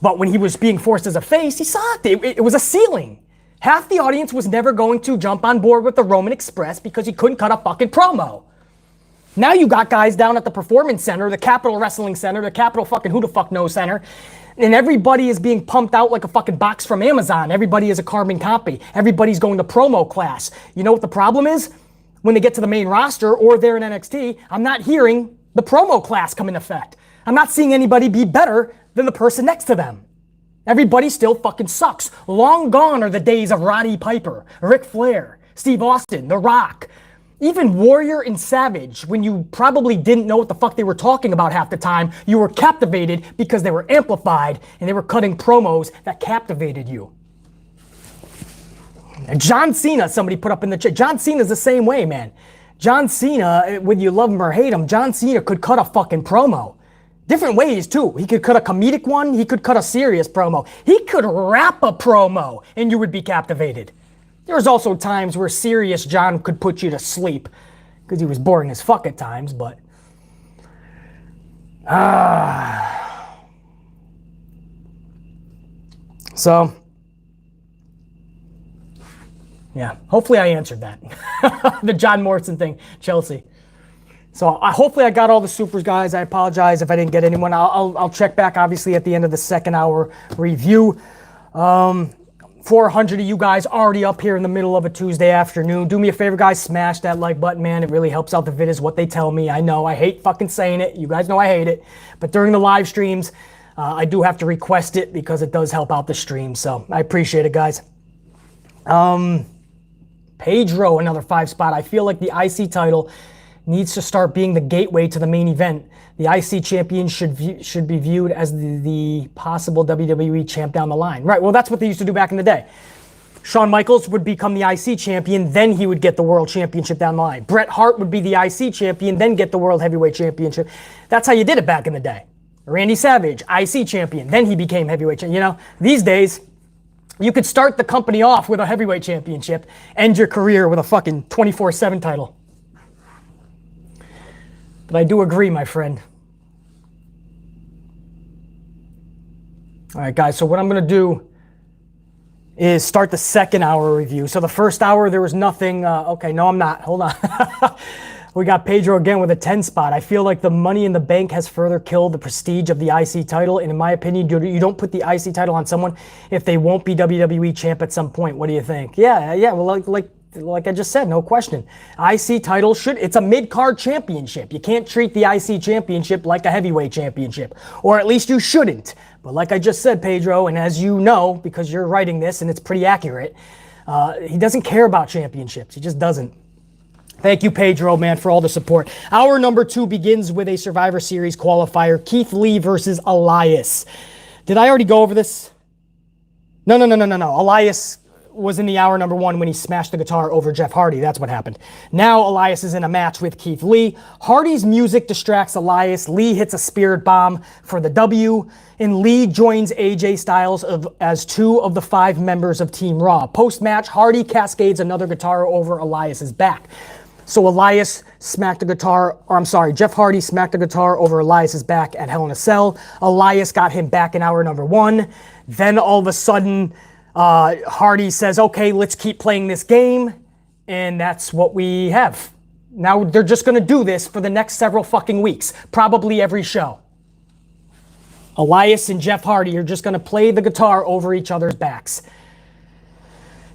But when he was being forced as a face, he sucked. It was a ceiling. Half the audience was never going to jump on board with the Roman Express because he couldn't cut a fucking promo. Now you got guys down at the Performance Center, the Capitol Wrestling Center, the Capitol fucking who the fuck knows center, and everybody is being pumped out like a fucking box from Amazon. Everybody is a carbon copy. Everybody's going to promo class. You know what the problem is? When they get to the main roster or they're in NXT, I'm not hearing the promo class come in effect. I'm not seeing anybody be better than the person next to them. Everybody still fucking sucks. Long gone are the days of Roddy Piper, Ric Flair, Steve Austin, The Rock. Even Warrior and Savage, when you probably didn't know what the fuck they were talking about half the time, you were captivated because they were amplified and they were cutting promos that captivated you. And John Cena, somebody put up in the chat. John Cena's the same way, man. John Cena, whether you love him or hate him, John Cena could cut a fucking promo. Different ways, too. He could cut a comedic one. He could cut a serious promo. He could rap a promo and you would be captivated. There was also times where serious John could put you to sleep because he was boring as fuck at times, but... So... yeah, hopefully I answered that. The John Morrison thing, Chelsea. So hopefully I got all the supers, guys. I apologize if I didn't get anyone. I'll check back, obviously, at the end of the second hour review. 400 of you guys already up here in the middle of a Tuesday afternoon. Do me a favor, guys. Smash that like button, man. It really helps out the vid is what they tell me. I know I hate fucking saying it. You guys know I hate it. But during the live streams, I do have to request it because it does help out the stream. So I appreciate it, guys. Pedro, another 5 spot. I feel like the IC title needs to start being the gateway to the main event. The IC champion should be viewed as the possible WWE champ down the line. Right, well, that's what they used to do back in the day. Shawn Michaels would become the IC champion, then he would get the world championship down the line. Bret Hart would be the IC champion, then get the world heavyweight championship. That's how you did it back in the day. Randy Savage, IC champion, then he became heavyweight champion. You know, these days, you could start the company off with a heavyweight championship, end your career with a fucking 24/7 title. But I do agree, my friend. All right, guys, so what I'm going to do is start the second hour review. So the first hour, there was nothing. Okay, no, I'm not. Hold on. We got Pedro again with a 10 spot. I feel like the Money in the Bank has further killed the prestige of the IC title. And in my opinion, you don't put the IC title on someone if they won't be WWE champ at some point. What do you think? Yeah, well, like I just said, no question. IC title it's a mid-card championship. You can't treat the IC championship like a heavyweight championship, or at least you shouldn't. But like I just said, Pedro, and as you know, because you're writing this and it's pretty accurate, he doesn't care about championships. He just doesn't. Thank you, Pedro, man, for all the support. Hour number 2 begins with a Survivor Series qualifier, Keith Lee versus Elias. Did I already go over this? No. Elias was in the hour number 1 when he smashed the guitar over Jeff Hardy. That's what happened. Now Elias is in a match with Keith Lee. Hardy's music distracts Elias. Lee hits a spirit bomb for the W, and Lee joins AJ Styles as 2 of the 5 members of Team Raw. Post-match, Hardy cascades another guitar over Elias's back. So Jeff Hardy smacked the guitar over Elias's back at Hell in a Cell. Elias got him back in hour number 1. Then all of a sudden, Hardy says, okay, let's keep playing this game. And that's what we have. Now they're just going to do this for the next several fucking weeks. Probably every show. Elias and Jeff Hardy are just going to play the guitar over each other's backs.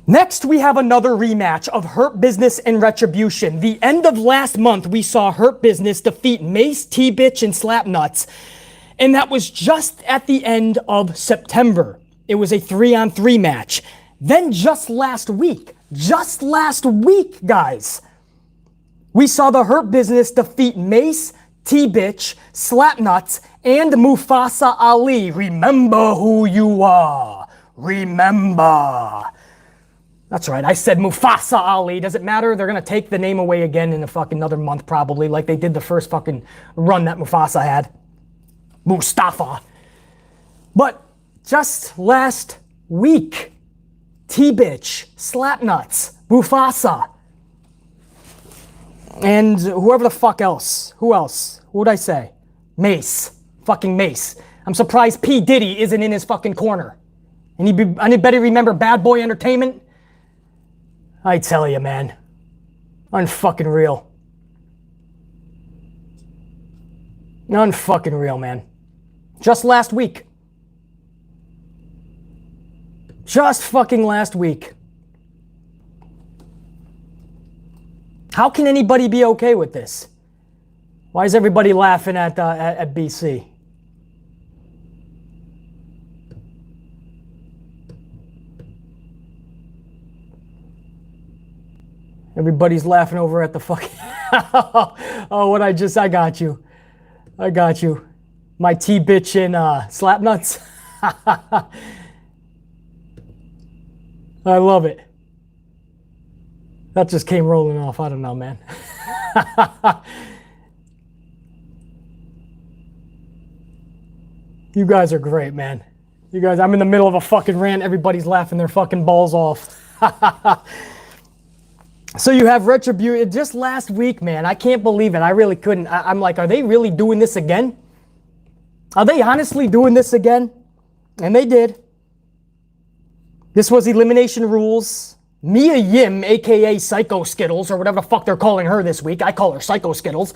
Next, we have another rematch of Hurt Business and Retribution. The end of last month, we saw Hurt Business defeat Mace, T-Bitch, and Slapnuts. And that was just at the end of September. It was a 3-on-3 match. Then just last week, guys, we saw the Hurt Business defeat Mace, T-Bitch, Slapnuts, and Mufasa Ali. Remember who you are. Remember. That's right, I said Mufasa Ali. Does it matter? They're going to take the name away again in a fucking another month probably, like they did the first fucking run that Mufasa had. Mustafa. But just last week, T-Bitch, Slapnuts, Mufasa, and whoever the fuck else. Who else? Who would I say? Mace. Fucking Mace. I'm surprised P. Diddy isn't in his fucking corner. Anybody remember Bad Boy Entertainment? I tell you, man. Unfucking real. Unfucking real, man. Just last week. Just fucking last week. How can anybody be okay with this? Why is everybody laughing at BC? Everybody's laughing over at the fucking... Oh, I got you. I got you. My T-Bitch and Slapnuts. I love it. That just came rolling off. I don't know, man. You guys are great, man. You guys, I'm in the middle of a fucking rant. Everybody's laughing their fucking balls off. So you have Retribution. Just last week, man. I can't believe it. I really couldn't. I'm like, are they really doing this again? Are they honestly doing this again? And they did. This was Elimination Rules. Mia Yim, a.k.a. Psycho Skittles, or whatever the fuck they're calling her this week. I call her Psycho Skittles.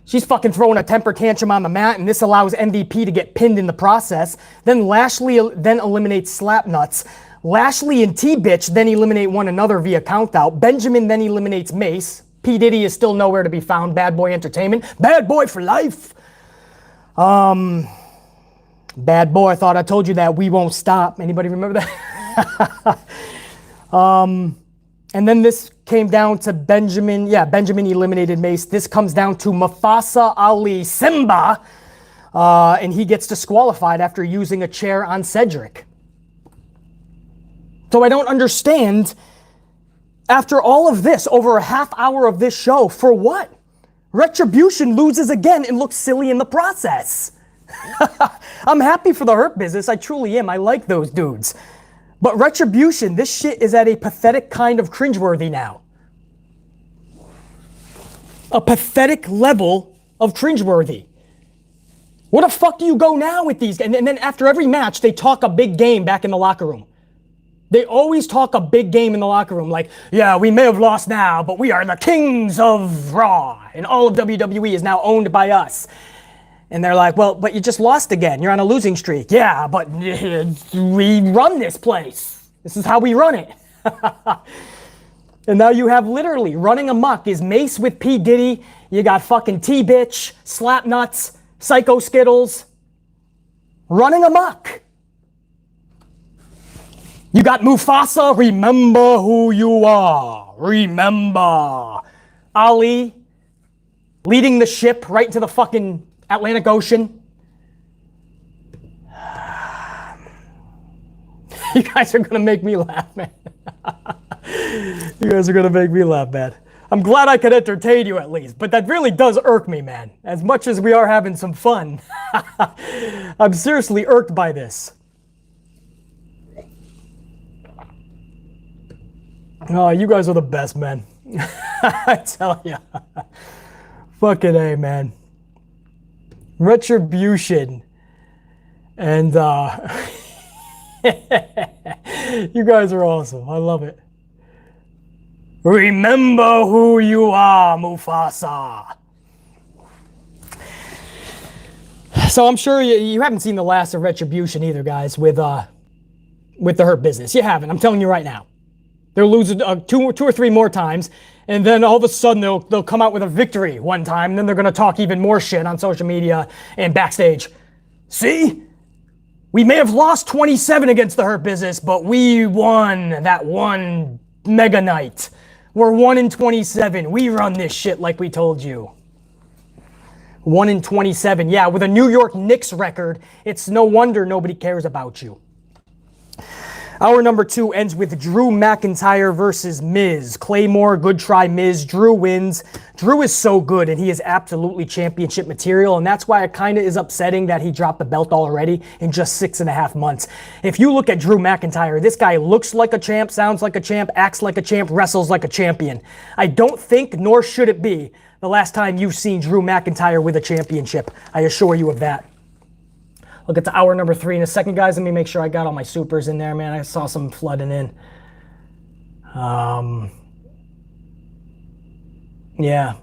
She's fucking throwing a temper tantrum on the mat, and this allows MVP to get pinned in the process. Then Lashley then eliminates Slapnuts. Lashley and T-Bitch then eliminate one another via countout. Benjamin then eliminates Mace. P. Diddy is still nowhere to be found. Bad Boy Entertainment. Bad Boy for life. Bad Boy, I thought I told you that. We won't stop. Anybody remember that? And then this came down to Benjamin. Yeah, Benjamin eliminated Mace. This comes down to Mufasa Ali Simba. And he gets disqualified after using a chair on Cedric. So I don't understand, after all of this, over a half hour of this show, for what? Retribution loses again and looks silly in the process. I'm happy for the Hurt Business. I truly am. I like those dudes. But Retribution, this shit is at a pathetic kind of cringeworthy now. A pathetic level of cringeworthy. Where the fuck do you go now with these? And then after every match, they talk a big game back in the locker room. They always talk a big game in the locker room, like, yeah, we may have lost now, but we are the kings of Raw, and all of WWE is now owned by us. And they're like, well, but you just lost again. You're on a losing streak. Yeah, but we run this place. This is how we run it. And now you have literally running amok is Mace with P. Diddy. You got fucking T-Bitch, Slapnuts, Psycho Skittles. Running amok. You got Mufasa, remember who you are. Remember. Ali leading the ship right to the fucking Atlantic Ocean. You guys are going to make me laugh, man. You guys are going to make me laugh, man. I'm glad I could entertain you at least, but that really does irk me, man. As much as we are having some fun, I'm seriously irked by this. Oh, you guys are the best, man. I tell ya. Fucking A, man. Retribution. And, you guys are awesome. I love it. Remember who you are, Mufasa. So I'm sure you haven't seen the last of Retribution either, guys, with the Hurt Business. You haven't. I'm telling you right now. They'll lose two or three more times, and then all of a sudden they'll come out with a victory one time, and then they're going to talk even more shit on social media and backstage. See? We may have lost 27 against the Hurt Business, but we won that one mega night. We're 1-27. We run this shit like we told you. 1-27. Yeah, with a New York Knicks record, it's no wonder nobody cares about you. Hour number 2 ends with Drew McIntyre versus Miz. Claymore, good try, Miz. Drew wins. Drew is so good, and he is absolutely championship material, and that's why it kind of is upsetting that he dropped the belt already in just 6.5 months. If you look at Drew McIntyre, this guy looks like a champ, sounds like a champ, acts like a champ, wrestles like a champion. I don't think, nor should it be, the last time you've seen Drew McIntyre with a championship. I assure you of that. We'll get to hour number 3 in a second, guys. Let me make sure I got all my supers in there, man. I saw some flooding in. Yeah.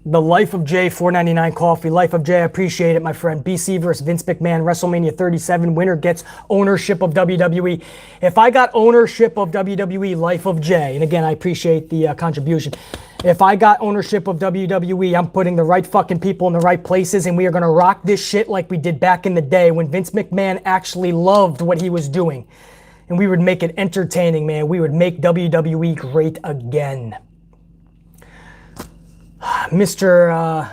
The Life of Jay, $4.99 coffee. Life of Jay, I appreciate it, my friend. BC versus Vince McMahon, WrestleMania 37. Winner gets ownership of WWE. If I got ownership of WWE, Life of Jay, and again, I appreciate the contribution. If I got ownership of WWE, I'm putting the right fucking people in the right places, and we are going to rock this shit like we did back in the day when Vince McMahon actually loved what he was doing. And we would make it entertaining, man. We would make WWE great again. Mr.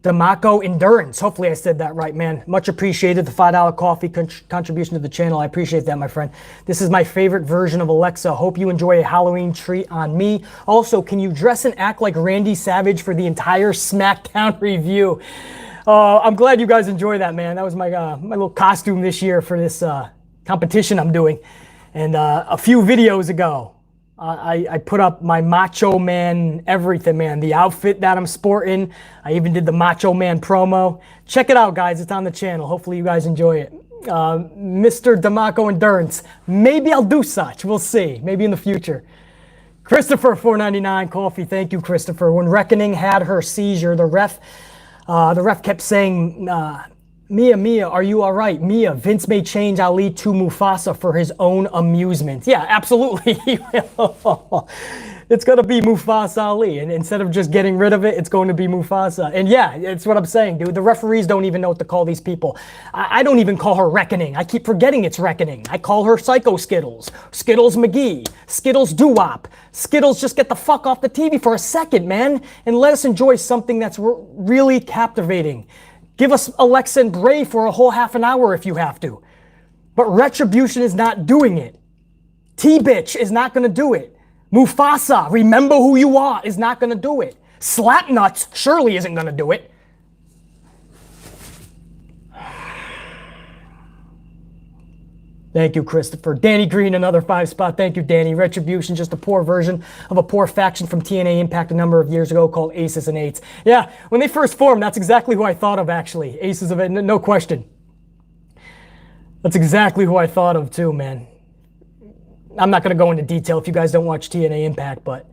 Damaco Endurance. Hopefully I said that right, man. Much appreciated. The $5 coffee contribution to the channel. I appreciate that, my friend. This is my favorite version of Alexa. Hope you enjoy a Halloween treat on me. Also, can you dress and act like Randy Savage for the entire SmackDown review? I'm glad you guys enjoy that, man. That was my my little costume this year for this competition I'm doing. And a few videos ago, I put up my Macho Man everything, man. The outfit that I'm sporting. I even did the Macho Man promo. Check it out, guys. It's on the channel. Hopefully you guys enjoy it. Mr. Damaco Endurance. Maybe I'll do such. We'll see. Maybe in the future. Christopher, $4.99 coffee. Thank you, Christopher. When Reckoning had her seizure, the ref kept saying, Mia, are you all right? Mia, Vince may change Ali to Mufasa for his own amusement. Yeah, absolutely. It's going to be Mufasa Ali. And instead of just getting rid of it, it's going to be Mufasa. And yeah, it's what I'm saying, dude. The referees don't even know what to call these people. I don't even call her Reckoning. I keep forgetting it's Reckoning. I call her Psycho Skittles, Skittles McGee, Skittles Doo-Wop. Skittles, just get the fuck off the TV for a second, man, and let us enjoy something that's really captivating. Give us Alexa and Bray for a whole half an hour if you have to. But Retribution is not doing it. T-Bitch is not going to do it. Mufasa, remember who you are, is not going to do it. Slapnuts surely isn't going to do it. Thank you, Christopher. Danny Green, another 5-spot. Thank you, Danny. Retribution, just a poor version of a poor faction from TNA Impact a number of years ago called Aces and Eights. Yeah, when they first formed, that's exactly who I thought of, actually. Aces of Eight, no question. That's exactly who I thought of, too, man. I'm not going to go into detail if you guys don't watch TNA Impact, but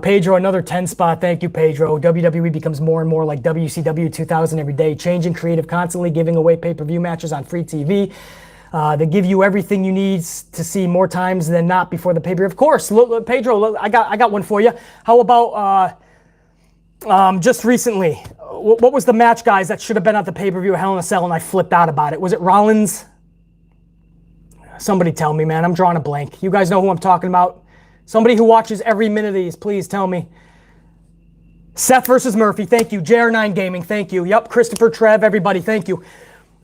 Pedro, another 10-spot. Thank you, Pedro. WWE becomes more and more like WCW 2000 every day, changing creative constantly, giving away pay-per-view matches on free TV. They give you everything you need to see more times than not before the pay-per-view. Of course, look, Pedro, look, I got one for you. How about just recently? What was the match, guys, that should have been at the pay-per-view Hell in a Cell and I flipped out about it? Was it Rollins? Somebody tell me, man. I'm drawing a blank. You guys know who I'm talking about? Somebody who watches every minute of these, please tell me. Seth versus Murphy, thank you. JR9 Gaming, thank you. Yep, Christopher, Trev, everybody, thank you.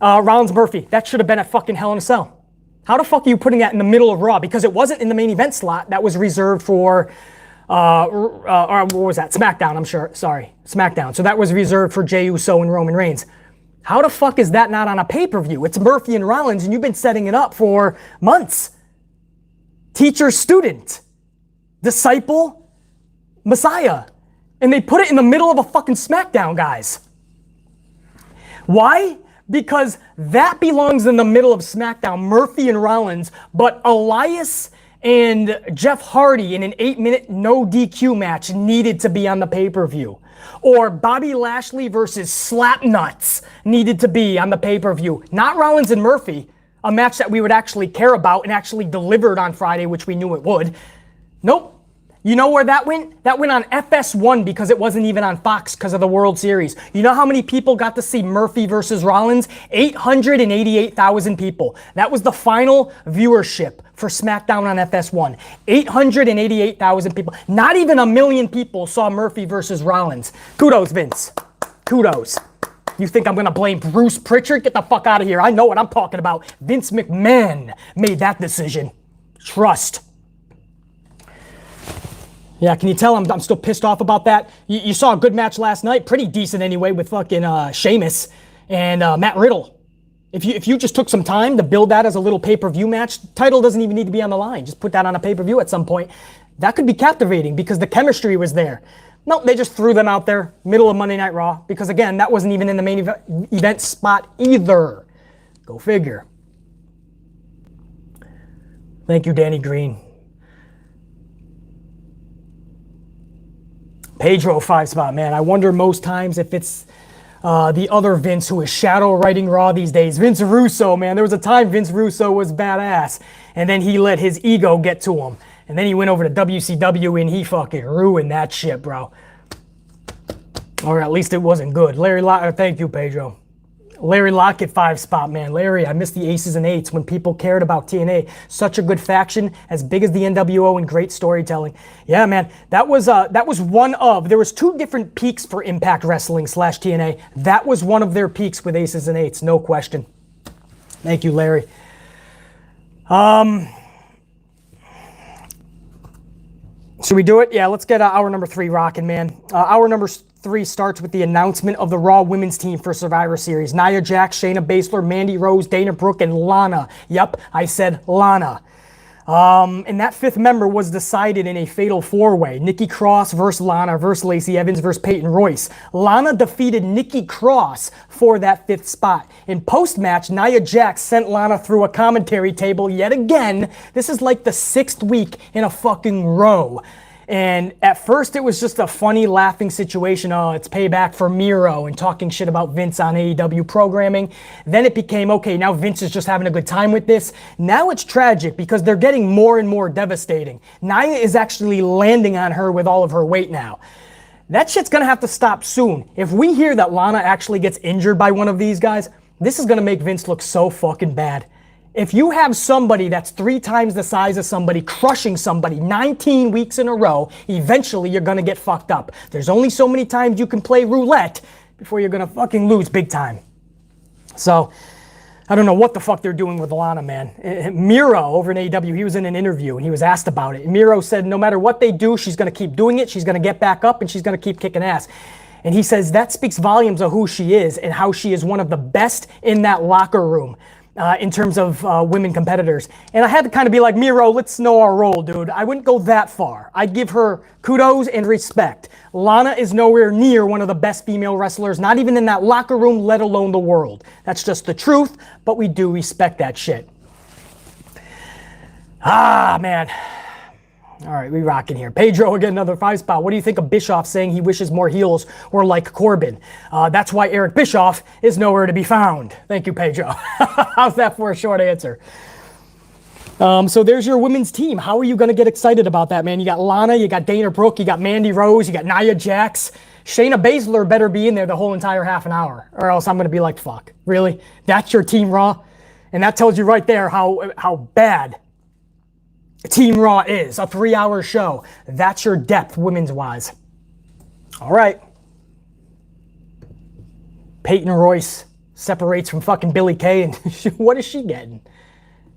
Rollins Murphy, that should have been at fucking Hell in a Cell. How the fuck are you putting that in the middle of Raw? Because it wasn't in the main event slot. That was reserved for, or what was that? SmackDown, I'm sure. Sorry, SmackDown. So that was reserved for Jey Uso and Roman Reigns. How the fuck is that not on a pay-per-view? It's Murphy and Rollins, and you've been setting it up for months. Teacher, student, disciple, Messiah. And they put it in the middle of a fucking SmackDown, guys. Why? Because that belongs in the middle of SmackDown, Murphy and Rollins, but Elias and Jeff Hardy in an 8-minute no DQ match needed to be on the pay-per-view. Or Bobby Lashley versus Slapnuts needed to be on the pay-per-view. Not Rollins and Murphy, a match that we would actually care about and actually delivered on Friday, which we knew it would. Nope. You know where that went? That went on FS1 because it wasn't even on Fox because of the World Series. You know how many people got to see Murphy versus Rollins? 888,000 people. That was the final viewership for SmackDown on FS1. 888,000 people. Not even 1 million people saw Murphy versus Rollins. Kudos, Vince. Kudos. You think I'm going to blame Bruce Pritchard? Get the fuck out of here. I know what I'm talking about. Vince McMahon made that decision. Trust. Yeah, can you tell I'm still pissed off about that? You saw a good match last night. Pretty decent anyway with fucking Sheamus and Matt Riddle. If you just took some time to build that as a little pay-per-view match, title doesn't even need to be on the line. Just put that on a pay-per-view at some point. That could be captivating because the chemistry was there. No, they just threw them out there, middle of Monday Night Raw, because again, that wasn't even in the main event spot either. Go figure. Thank you, Danny Green. Pedro 5 spot, man. I wonder most times if it's the other Vince who is shadow writing Raw these days. Vince Russo, man. There was a time Vince Russo was badass, and then he let his ego get to him. And then he went over to WCW and he fucking ruined that shit, bro. Or at least it wasn't good. Larry Lockett, thank you, Pedro. Larry Lockett 5 spot, man. Larry, I miss the Aces and Eights when people cared about TNA. Such a good faction, as big as the NWO, and great storytelling. Yeah, man, that was one of, there was 2 different peaks for Impact Wrestling / TNA. That was one of their peaks with Aces and Eights, no question. Thank you, Larry. Should we do it? Yeah, let's get hour number 3 rocking, man. Hour number 3 starts with the announcement of the Raw Women's team for Survivor Series. Nia Jax, Shayna Baszler, Mandy Rose, Dana Brooke, and Lana. Yep, I said Lana. And that 5th member was decided in a fatal 4-way. Nikki Cross versus Lana versus Lacey Evans versus Peyton Royce. Lana defeated Nikki Cross for that 5th spot. In post-match, Nia Jax sent Lana through a commentary table yet again. This is like the 6th week in a fucking row. And at first it was just a funny laughing situation. Oh, it's payback for Miro and talking shit about Vince on AEW programming. Then it became, okay, now Vince is just having a good time with this. Now it's tragic because they're getting more and more devastating. Nia is actually landing on her with all of her weight now. That shit's gonna have to stop soon. If we hear that Lana actually gets injured by one of these guys, this is gonna make Vince look so fucking bad. If you have somebody that's 3 times the size of somebody crushing somebody 19 weeks in a row, eventually you're gonna get fucked up. There's only so many times you can play roulette before you're gonna fucking lose big time. So, I don't know what the fuck they're doing with Lana, man. Miro over in AEW, he was in an interview and he was asked about it. And Miro said no matter what they do, she's gonna keep doing it, she's gonna get back up, and she's gonna keep kicking ass. And he says that speaks volumes of who she is and how she is one of the best in that locker room. In terms of women competitors. And I had to kind of be like, Miro, let's know our role, dude. I wouldn't go that far. I'd give her kudos and respect. Lana is nowhere near one of the best female wrestlers, not even in that locker room, let alone the world. That's just the truth, but we do respect that shit. Ah, man. All right, we rocking here. Pedro again, another 5 spot. What do you think of Bischoff saying he wishes more heels were like Corbin? That's why Eric Bischoff is nowhere to be found. Thank you, Pedro. How's that for a short answer? So there's your women's team. How are you going to get excited about that, man? You got Lana, you got Dana Brooke, you got Mandy Rose, you got Nia Jax. Shayna Baszler better be in there the whole entire half an hour, or else I'm going to be like, fuck. Really? That's your Team Raw? And that tells you right there how bad Team Raw is. A 3-hour show. That's your depth, women's-wise. All right. Peyton Royce separates from fucking Billie Kay, and what is she getting?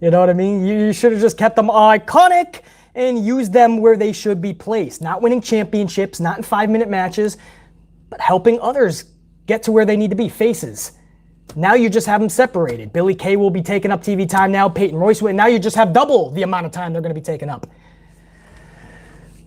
You know what I mean? You should have just kept them iconic and used them where they should be placed. Not winning championships, not in 5-minute matches, but helping others get to where they need to be, faces. Now you just have them separated. Billie Kay will be taking up TV time now. Peyton Royce will. Now you just have double the amount of time they're going to be taking up.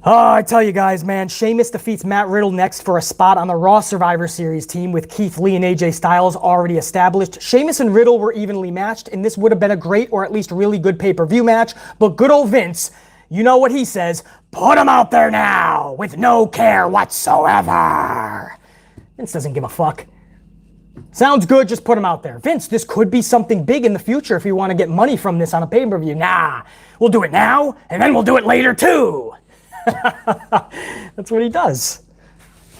Oh, I tell you guys, man. Sheamus defeats Matt Riddle next for a spot on the Raw Survivor Series team with Keith Lee and AJ Styles already established. Sheamus and Riddle were evenly matched, and this would have been a great or at least really good pay-per-view match. But good old Vince, you know what he says. Put him out there now with no care whatsoever. Vince doesn't give a fuck. Sounds good, just put him out there. Vince, this could be something big in the future if you want to get money from this on a pay-per-view. Nah, we'll do it now, and then we'll do it later too. That's what he does.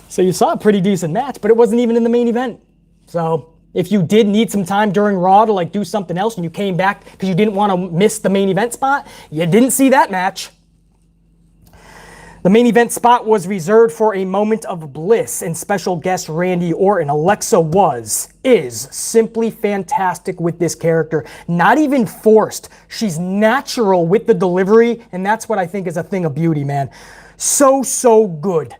So you saw a pretty decent match, but it wasn't even in the main event. So if you did need some time during Raw to like do something else and you came back because you didn't want to miss the main event spot, you didn't see that match. The main event spot was reserved for a moment of bliss and special guest Randy Orton. Alexa is simply fantastic with this character. Not even forced. She's natural with the delivery, and that's what I think is a thing of beauty, man. So good.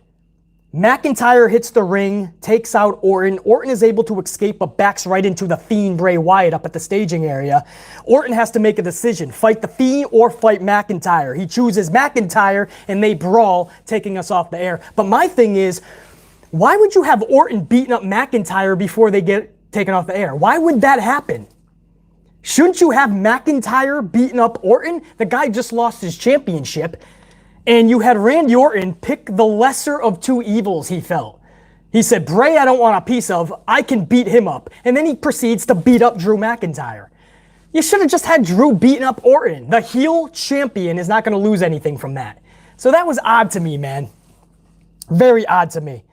McIntyre hits the ring, takes out Orton. Orton is able to escape, but backs right into the Fiend Bray Wyatt up at the staging area. Orton has to make a decision, fight the Fiend or fight McIntyre. He chooses McIntyre, and they brawl, taking us off the air. But my thing is, why would you have Orton beating up McIntyre before they get taken off the air? Why would that happen? Shouldn't you have McIntyre beating up Orton? The guy just lost his championship. And you had Randy Orton pick the lesser of two evils, he felt. He said, Bray, I don't want a piece of. I can beat him up. And then he proceeds to beat up Drew McIntyre. You should have just had Drew beating up Orton. The heel champion is not going to lose anything from that. So that was odd to me, man. Very odd to me.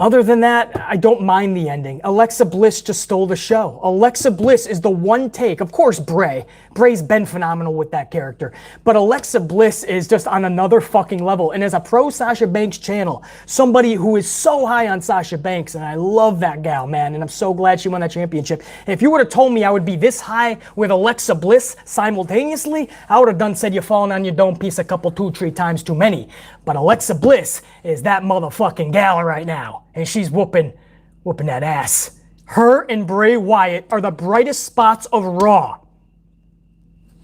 Other than that, I don't mind the ending. Alexa Bliss just stole the show. Alexa Bliss is the one take. Of course, Bray. Bray's been phenomenal with that character. But Alexa Bliss is just on another fucking level. And as a pro Sasha Banks channel, somebody who is so high on Sasha Banks, and I love that gal, man, and I'm so glad she won that championship. And if you would have told me I would be this high with Alexa Bliss simultaneously, I would have said you're falling on your dome piece a couple, 2-3 times too many. But Alexa Bliss is that motherfucking gal right now. And she's whooping that ass. Her and Bray Wyatt are the brightest spots of Raw.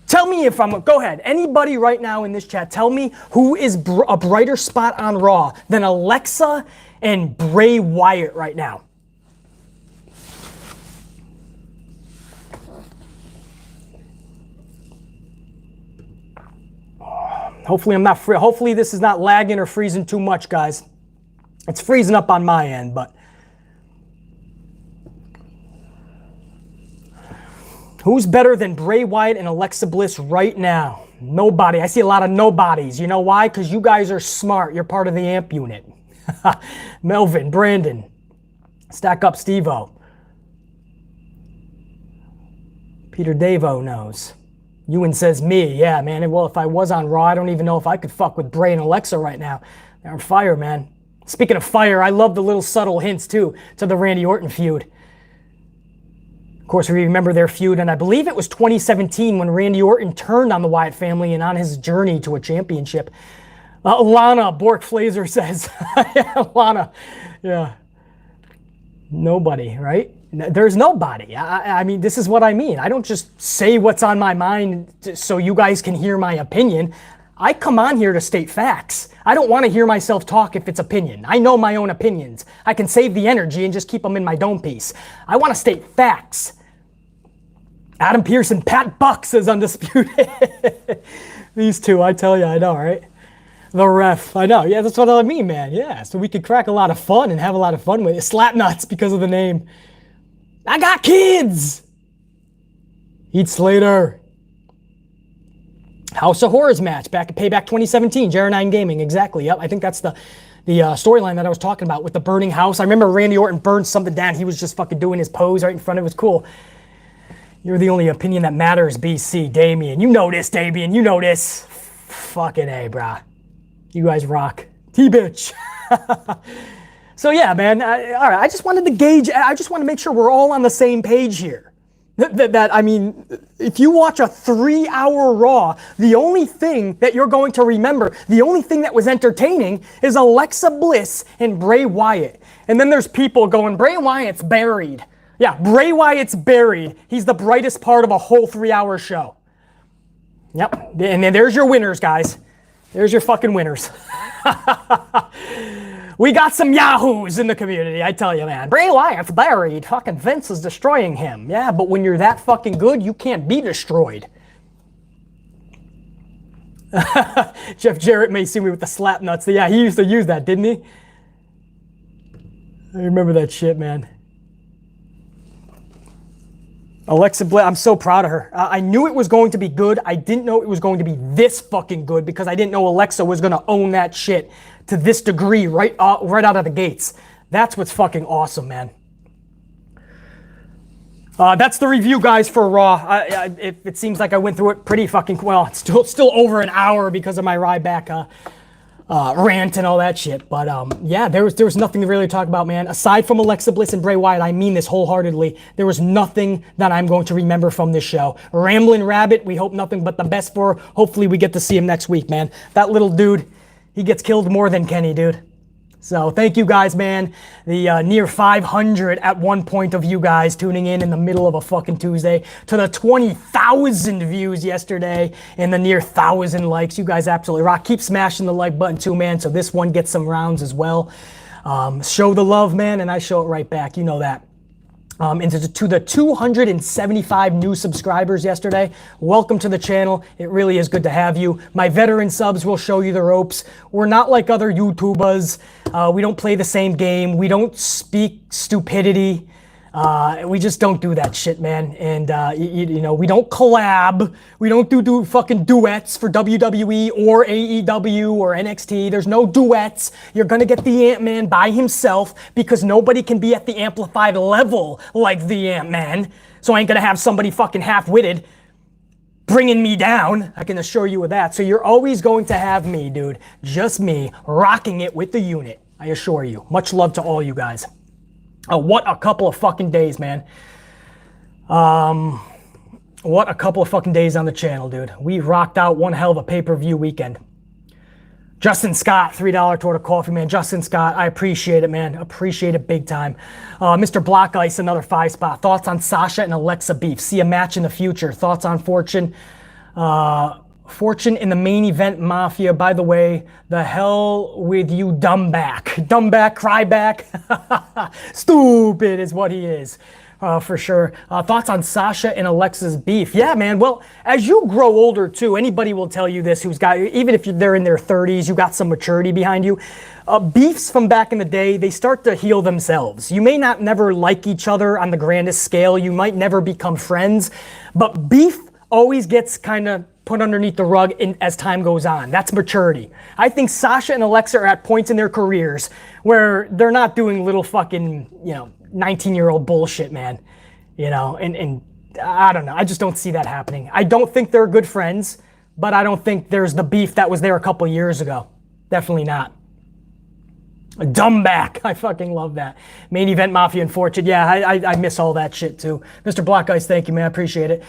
Tell me if go ahead. Anybody right now in this chat, tell me who is a brighter spot on Raw than Alexa and Bray Wyatt right now. Hopefully hopefully this is not lagging or freezing too much, guys. It's freezing up on my end, but who's better than Bray Wyatt and Alexa Bliss right now? Nobody. I see a lot of nobodies. You know why? Because you guys are smart. You're part of the AMP unit. Melvin, Brandon, Stack Up Steve-O. Peter Davo knows. Ewan says me. Yeah, man. Well, if I was on Raw, I don't even know if I could fuck with Bray and Alexa right now. They're on fire, man. Speaking of fire, I love the little subtle hints, too, to the Randy Orton feud. Of course, we remember their feud, and I believe it was 2017 when Randy Orton turned on the Wyatt family and on his journey to a championship. Lana, Bork Flazer says. Yeah, Lana. Yeah. Nobody, right? There's nobody. I mean, this is what I mean. I don't just say what's on my mind so you guys can hear my opinion. I come on here to state facts. I don't want to hear myself talk if it's opinion. I know my own opinions. I can save the energy and just keep them in my dome piece. I want to state facts. Adam Pearson, Pat Buck says undisputed. These two, I tell you, I know, right? The ref, I know. Yeah, that's what I mean, man. Yeah, so we could crack a lot of fun and have a lot of fun with it. Slap nuts because of the name. I got kids. Heath Slater. House of Horrors match back at Payback 2017, JR9 Gaming, exactly. Yep, I think that's the storyline that I was talking about with the burning house. I remember Randy Orton burned something down. He was just fucking doing his pose right in front of it. It was cool. You're the only opinion that matters, BC, Damien. You know this, Damien. You know this. Fucking A, brah. You guys rock. T-bitch. So yeah, man. All right, I just wanted to gauge. I just want to make sure we're all on the same page here. I mean, if you watch a 3-hour Raw, the only thing that you're going to remember, the only thing that was entertaining is Alexa Bliss and Bray Wyatt. And then there's people going, Bray Wyatt's buried. Yeah, Bray Wyatt's buried. He's the brightest part of a whole 3-hour show. Yep, and then there's your winners, guys. There's your fucking winners. We got some yahoos in the community, I tell you, man. Bray Wyatt's buried. Fucking Vince is destroying him. Yeah, but when you're that fucking good, you can't be destroyed. Jeff Jarrett may see me with the slap nuts. Yeah, he used to use that, didn't he? I remember that shit, man. Alexa Bliss, I'm so proud of her. I knew it was going to be good. I didn't know it was going to be this fucking good because I didn't know Alexa was going to own that shit to this degree right out of the gates. That's what's fucking awesome, man. That's the review, guys, for Raw. It seems like I went through it pretty fucking well. It's still over an hour because of my Ryback rant and all that shit. But yeah, there was nothing to really talk about, man. Aside from Alexa Bliss and Bray Wyatt, I mean this wholeheartedly. There was nothing that I'm going to remember from this show. Ramblin' Rabbit, we hope nothing but the best for. Hopefully we get to see him next week, man. That little dude, he gets killed more than Kenny, dude. So thank you guys, man. The near 500 at one point of you guys tuning in the middle of a fucking Tuesday, to the 20,000 views yesterday and the near 1,000 likes. You guys absolutely rock. Keep smashing the like button too, man, so this one gets some rounds as well. Show the love, man, and I show it right back. You know that. And to the 275 new subscribers yesterday, welcome to the channel. It really is good to have you. My veteran subs will show you the ropes. We're not like other YouTubers. We don't play the same game. We don't speak stupidity. We just don't do that shit, man. And you know, we don't collab. We don't do fucking duets for WWE or AEW or NXT. There's no duets. You're gonna get the Ant-Man by himself because nobody can be at the amplified level like the Ant-Man. So I ain't gonna have somebody fucking half-witted bringing me down. I can assure you of that. So you're always going to have me, dude. Just me rocking it with the unit. I assure you. Much love to all you guys. Oh, what a couple of fucking days, man. What a couple of fucking days on the channel, dude. We rocked out one hell of a pay-per-view weekend. Justin Scott, $3 toward a coffee, man. Justin Scott, I appreciate it, man. Appreciate it big time. Mr. Black Ice, another 5 spot. Thoughts on Sasha and Alexa beef? See a match in the future. Thoughts on Fortune? Fortune in the main event Mafia. By the way, the hell with you, dumbback. Dumbback, cryback. Stupid is what he is, for sure. Thoughts on Sasha and Alexa's beef? Yeah, man. Well, as you grow older too, anybody will tell you this who's got, even if they're in their 30s, you got some maturity behind you. Beefs from back in the day, they start to heal themselves. You may not never like each other on the grandest scale. You might never become friends, but beef always gets kind of put underneath the rug as time goes on. That's maturity. I think Sasha and Alexa are at points in their careers where they're not doing little fucking, 19-year-old bullshit, man. And I don't know. I just don't see that happening. I don't think they're good friends, but I don't think there's the beef that was there a couple years ago. Definitely not. A dumbback. I fucking love that. Main event Mafia and Fortune. Yeah, I miss all that shit too. Mr. Black Ice, thank you, man. I appreciate it.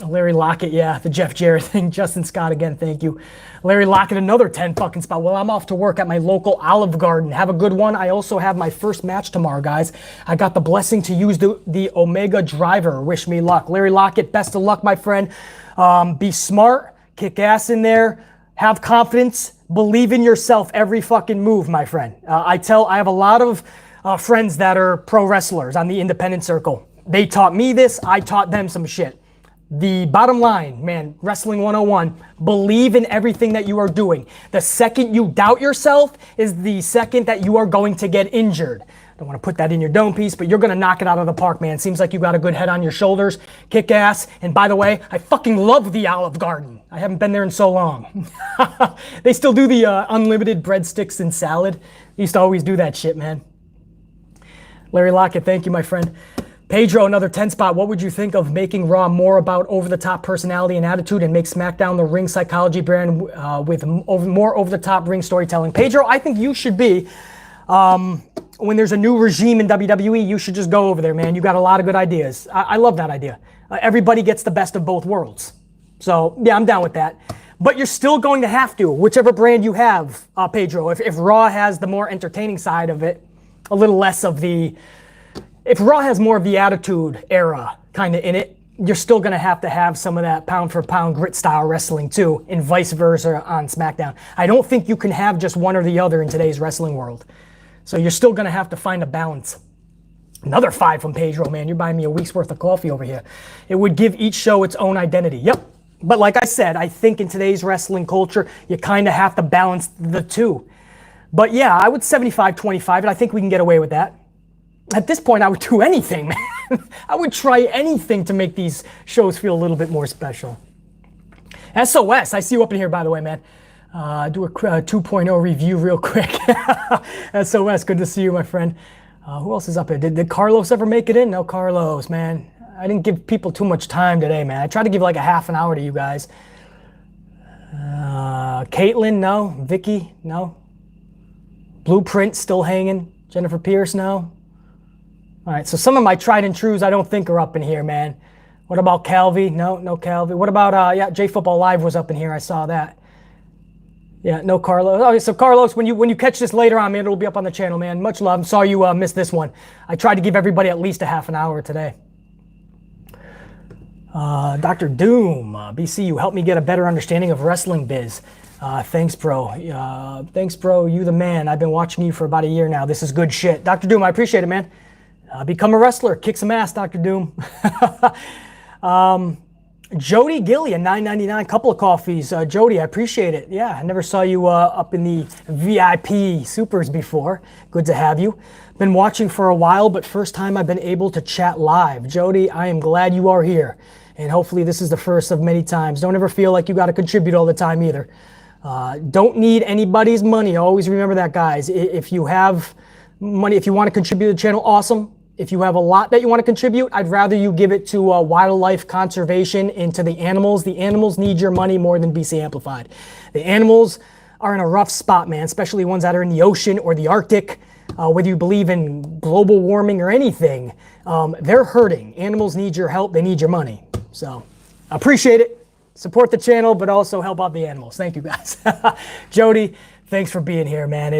Larry Lockett, yeah, the Jeff Jarrett thing. Justin Scott, again, thank you. Larry Lockett, another 10 fucking spot. Well, I'm off to work at my local Olive Garden. Have a good one. I also have my first match tomorrow, guys. I got the blessing to use the Omega Driver. Wish me luck. Larry Lockett, best of luck, my friend. Be smart, kick ass in there, have confidence, believe in yourself every fucking move, my friend. I have a lot of friends that are pro wrestlers on the independent circle. They taught me this. I taught them some shit. The bottom line, man, Wrestling 101, believe in everything that you are doing. The second you doubt yourself is the second that you are going to get injured. I don't want to put that in your dome piece, but you're going to knock it out of the park, man. Seems like you got a good head on your shoulders, kick ass. And by the way, I fucking love the Olive Garden. I haven't been there in so long. They still do the unlimited breadsticks and salad. They used to always do that shit, man. Larry Lockett, thank you, my friend. Pedro, another 10 spot. What would you think of making Raw more about over-the-top personality and attitude and make SmackDown the ring psychology brand with more over-the-top ring storytelling? Pedro, I think you should be. When there's a new regime in WWE, you should just go over there, man. You got a lot of good ideas. I love that idea. Everybody gets the best of both worlds. So, yeah, I'm down with that. But you're still going to have to, whichever brand you have, Pedro. If Raw has the more entertaining side of it, a little less of the... If Raw has more of the attitude era kind of in it, you're still going to have some of that pound-for-pound grit style wrestling too, and vice versa on SmackDown. I don't think you can have just one or the other in today's wrestling world. So you're still going to have to find a balance. Another 5 from Pedro, man. You're buying me a week's worth of coffee over here. It would give each show its own identity. Yep. But like I said, I think in today's wrestling culture, you kind of have to balance the two. But yeah, I would 75-25, and I think we can get away with that. At this point, I would do anything, man. I would try anything to make these shows feel a little bit more special. SOS, I see you up in here, by the way, man. Do a 2.0 review real quick. SOS, good to see you, my friend. Who else is up here? Did Carlos ever make it in? No, Carlos, man. I didn't give people too much time today, man. I tried to give like a half an hour to you guys. Caitlin, no. Vicky, no. Blueprint still hanging. Jennifer Pierce, no. All right, so some of my tried and trues I don't think are up in here, man. What about Calvi? No Calvi. What about, yeah, J Football Live was up in here. I saw that. Yeah, no Carlos. Okay, so Carlos, when you catch this later on, man, it'll be up on the channel, man. Much love. I'm sorry you missed this one. I tried to give everybody at least a half an hour today. Dr. Doom, BC, you helped me get a better understanding of wrestling biz. Thanks, bro. Thanks, bro. You the man. I've been watching you for about a year now. This is good shit. Dr. Doom, I appreciate it, man. Become a wrestler. Kick some ass, Dr. Doom. Jody Gillian, $9.99, couple of coffees. Jody, I appreciate it. Yeah, I never saw you up in the VIP supers before. Good to have you. Been watching for a while, but first time I've been able to chat live. Jody, I am glad you are here. And hopefully this is the first of many times. Don't ever feel like you got to contribute all the time either. Don't need anybody's money. Always remember that, guys. If you have money, if you want to contribute to the channel, awesome. If you have a lot that you want to contribute, I'd rather you give it to wildlife conservation and to the animals. The animals need your money more than BC Amplified. The animals are in a rough spot, man, especially ones that are in the ocean or the Arctic. Whether you believe in global warming or anything, they're hurting. Animals need your help. They need your money. So appreciate it. Support the channel, but also help out the animals. Thank you, guys. Jody, thanks for being here, man.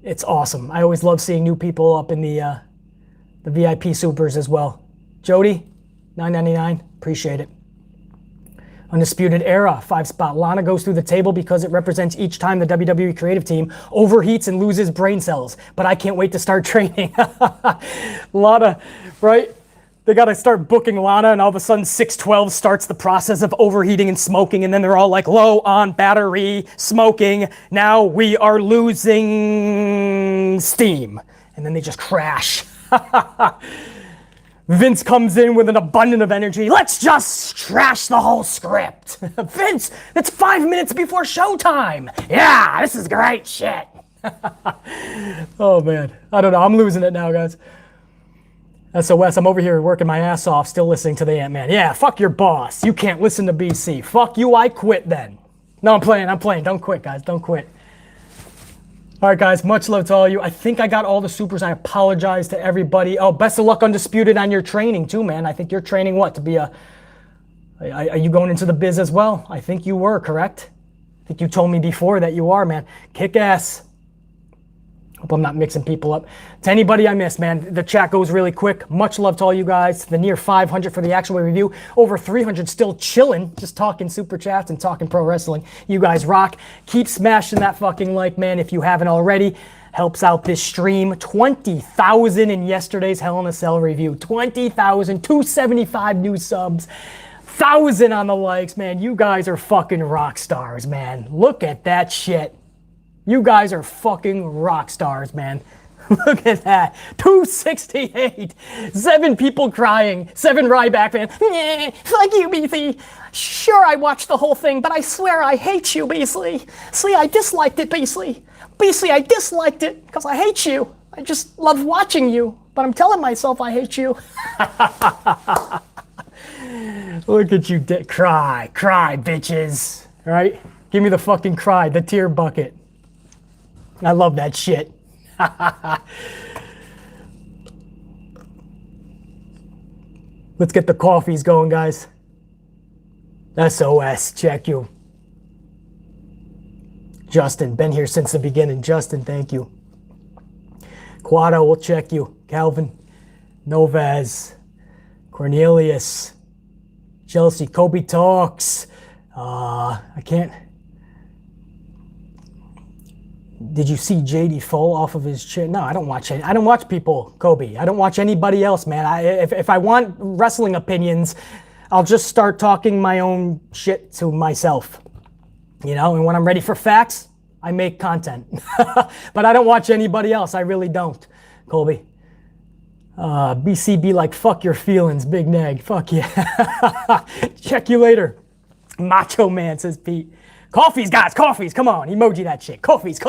It's awesome. I always love seeing new people up in the VIP supers as well. Jody, $9.99, appreciate it. Undisputed Era, 5-spot. Lana goes through the table because it represents each time the WWE creative team overheats and loses brain cells. But I can't wait to start training. Lana, right? They got to start booking Lana, and all of a sudden 612 starts the process of overheating and smoking, and then they're all like low on battery, smoking. Now we are losing steam. And then they just crash. Vince comes in with an abundance of energy. Let's just trash the whole script. Vince, that's 5 minutes before showtime. Yeah, this is great shit. Oh, man. I don't know. I'm losing it now, guys. SOS, I'm over here working my ass off, still listening to the Ant-Man. Yeah, fuck your boss. You can't listen to BC. Fuck you, I quit then. No, I'm playing. Don't quit, guys. Don't quit. All right, guys, much love to all of you. I think I got all the supers. I apologize to everybody. Oh, best of luck, Undisputed, on your training too, man. I think you're training what? To be a... Are you going into the biz as well? I think you were, correct? I think you told me before that you are, man. Kick ass. Hope I'm not mixing people up. To anybody I missed, man, the chat goes really quick. Much love to all you guys. The near 500 for the actual review. Over 300 still chilling, just talking super chats and talking pro wrestling. You guys rock. Keep smashing that fucking like, man, if you haven't already. Helps out this stream. 20,000 in yesterday's Hell in a Cell review. 20,000, 275 new subs. 1,000 on the likes, man. You guys are fucking rock stars, man. Look at that shit. You guys are fucking rock stars, man. Look at that. 268. 7 people crying. 7 Ryback fans. Fuck you, Beasley. Sure, I watched the whole thing, but I swear I hate you, Beasley. See, I disliked it, Beasley. Beasley, I disliked it because I hate you. I just love watching you, but I'm telling myself I hate you. Look at you, cry, bitches. All right? Give me the fucking cry, the tear bucket. I love that shit. Let's get the coffees going, guys. SOS, check you. Justin, been here since the beginning. Justin, thank you. Quado, we'll check you. Calvin, Novaz, Cornelius, Chelsea, Kobe Talks. I can't. Did you see JD fall off of his chair? No, I don't watch it. I don't watch people, Kobe. I don't watch anybody else, man. If I want wrestling opinions, I'll just start talking my own shit to myself. You know, and when I'm ready for facts, I make content. But I don't watch anybody else. I really don't, Colby. BCB like, fuck your feelings, big neg. Fuck yeah. Check you later. Macho Man, says Pete. Coffees, guys, coffees. Come on, emoji that shit. Coffees.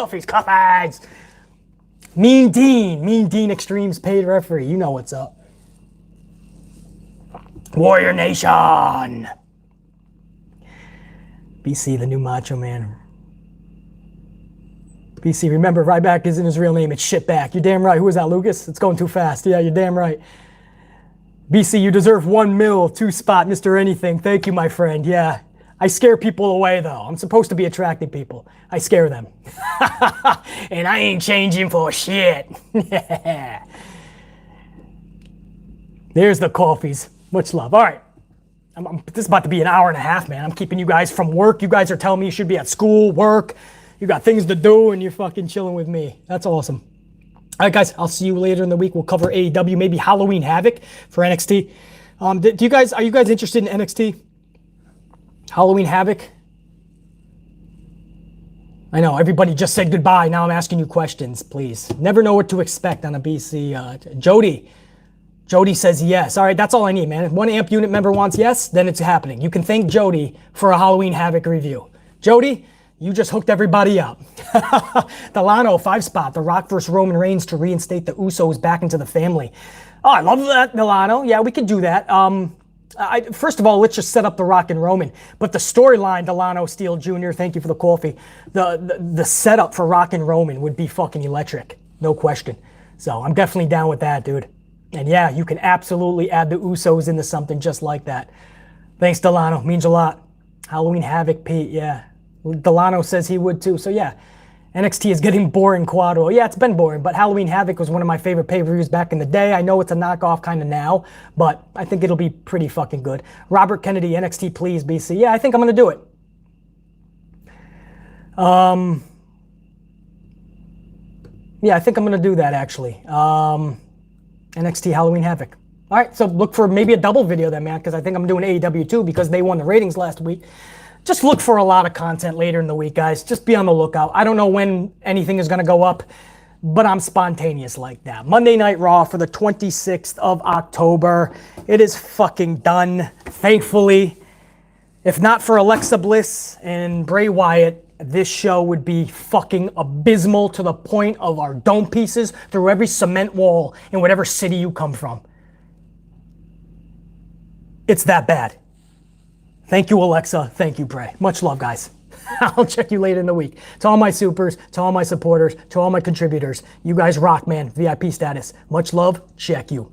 Mean Dean Extremes paid referee. You know what's up. Warrior Nation. BC, the new Macho Man. BC, remember, Ryback isn't his real name. It's Shitback. You're damn right. Who is that, Lucas? It's going too fast. Yeah, you're damn right. BC, you deserve 1 mil, 2 spot, Mr. Anything. Thank you, my friend. Yeah. I scare people away, though. I'm supposed to be attracting people. I scare them. And I ain't changing for shit. There's the coffees. Much love. All right. This is about to be an hour and a half, man. I'm keeping you guys from work. You guys are telling me you should be at school, work. You got things to do, and you're fucking chilling with me. That's awesome. All right, guys. I'll see you later in the week. We'll cover AEW, maybe Halloween Havoc for NXT. Are you guys interested in NXT? Halloween Havoc? I know, everybody just said goodbye. Now I'm asking you questions, please. Never know what to expect on a BC. Jody says yes. All right, that's all I need, man. If 1 amp unit member wants yes, then it's happening. You can thank Jody for a Halloween Havoc review. Jody, you just hooked everybody up. The Lano 5 spot, The Rock vs. Roman Reigns to reinstate the Usos back into the family. Oh, I love that, Milano. Yeah, we could do that. First of all, let's just set up The Rock and Roman. But the storyline, Delano Steele Jr., thank you for the coffee. The setup for Rock and Roman would be fucking electric. No question. So I'm definitely down with that, dude. And yeah, you can absolutely add the Usos into something just like that. Thanks, Delano. Means a lot. Halloween Havoc, Pete. Yeah. Delano says he would too. So yeah. NXT is getting boring, Quadro. Yeah, it's been boring, but Halloween Havoc was one of my favorite pay-per-views back in the day. I know it's a knockoff kind of now, but I think it'll be pretty fucking good. Robert Kennedy, NXT, please, BC. Yeah, I think I'm going to do it. Yeah, I think I'm going to do that, actually. NXT Halloween Havoc. All right, so look for maybe a double video then, man, because I think I'm doing AEW too because they won the ratings last week. Just look for a lot of content later in the week, guys. Just be on the lookout. I don't know when anything is going to go up, but I'm spontaneous like that. Monday Night Raw for the 26th of October. It is fucking done, thankfully. If not for Alexa Bliss and Bray Wyatt, this show would be fucking abysmal to the point of our dome pieces through every cement wall in whatever city you come from. It's that bad. Thank you, Alexa. Thank you, Bray. Much love, guys. I'll check you later in the week. To all my supers, to all my supporters, to all my contributors, you guys rock, man. VIP status. Much love. Check you.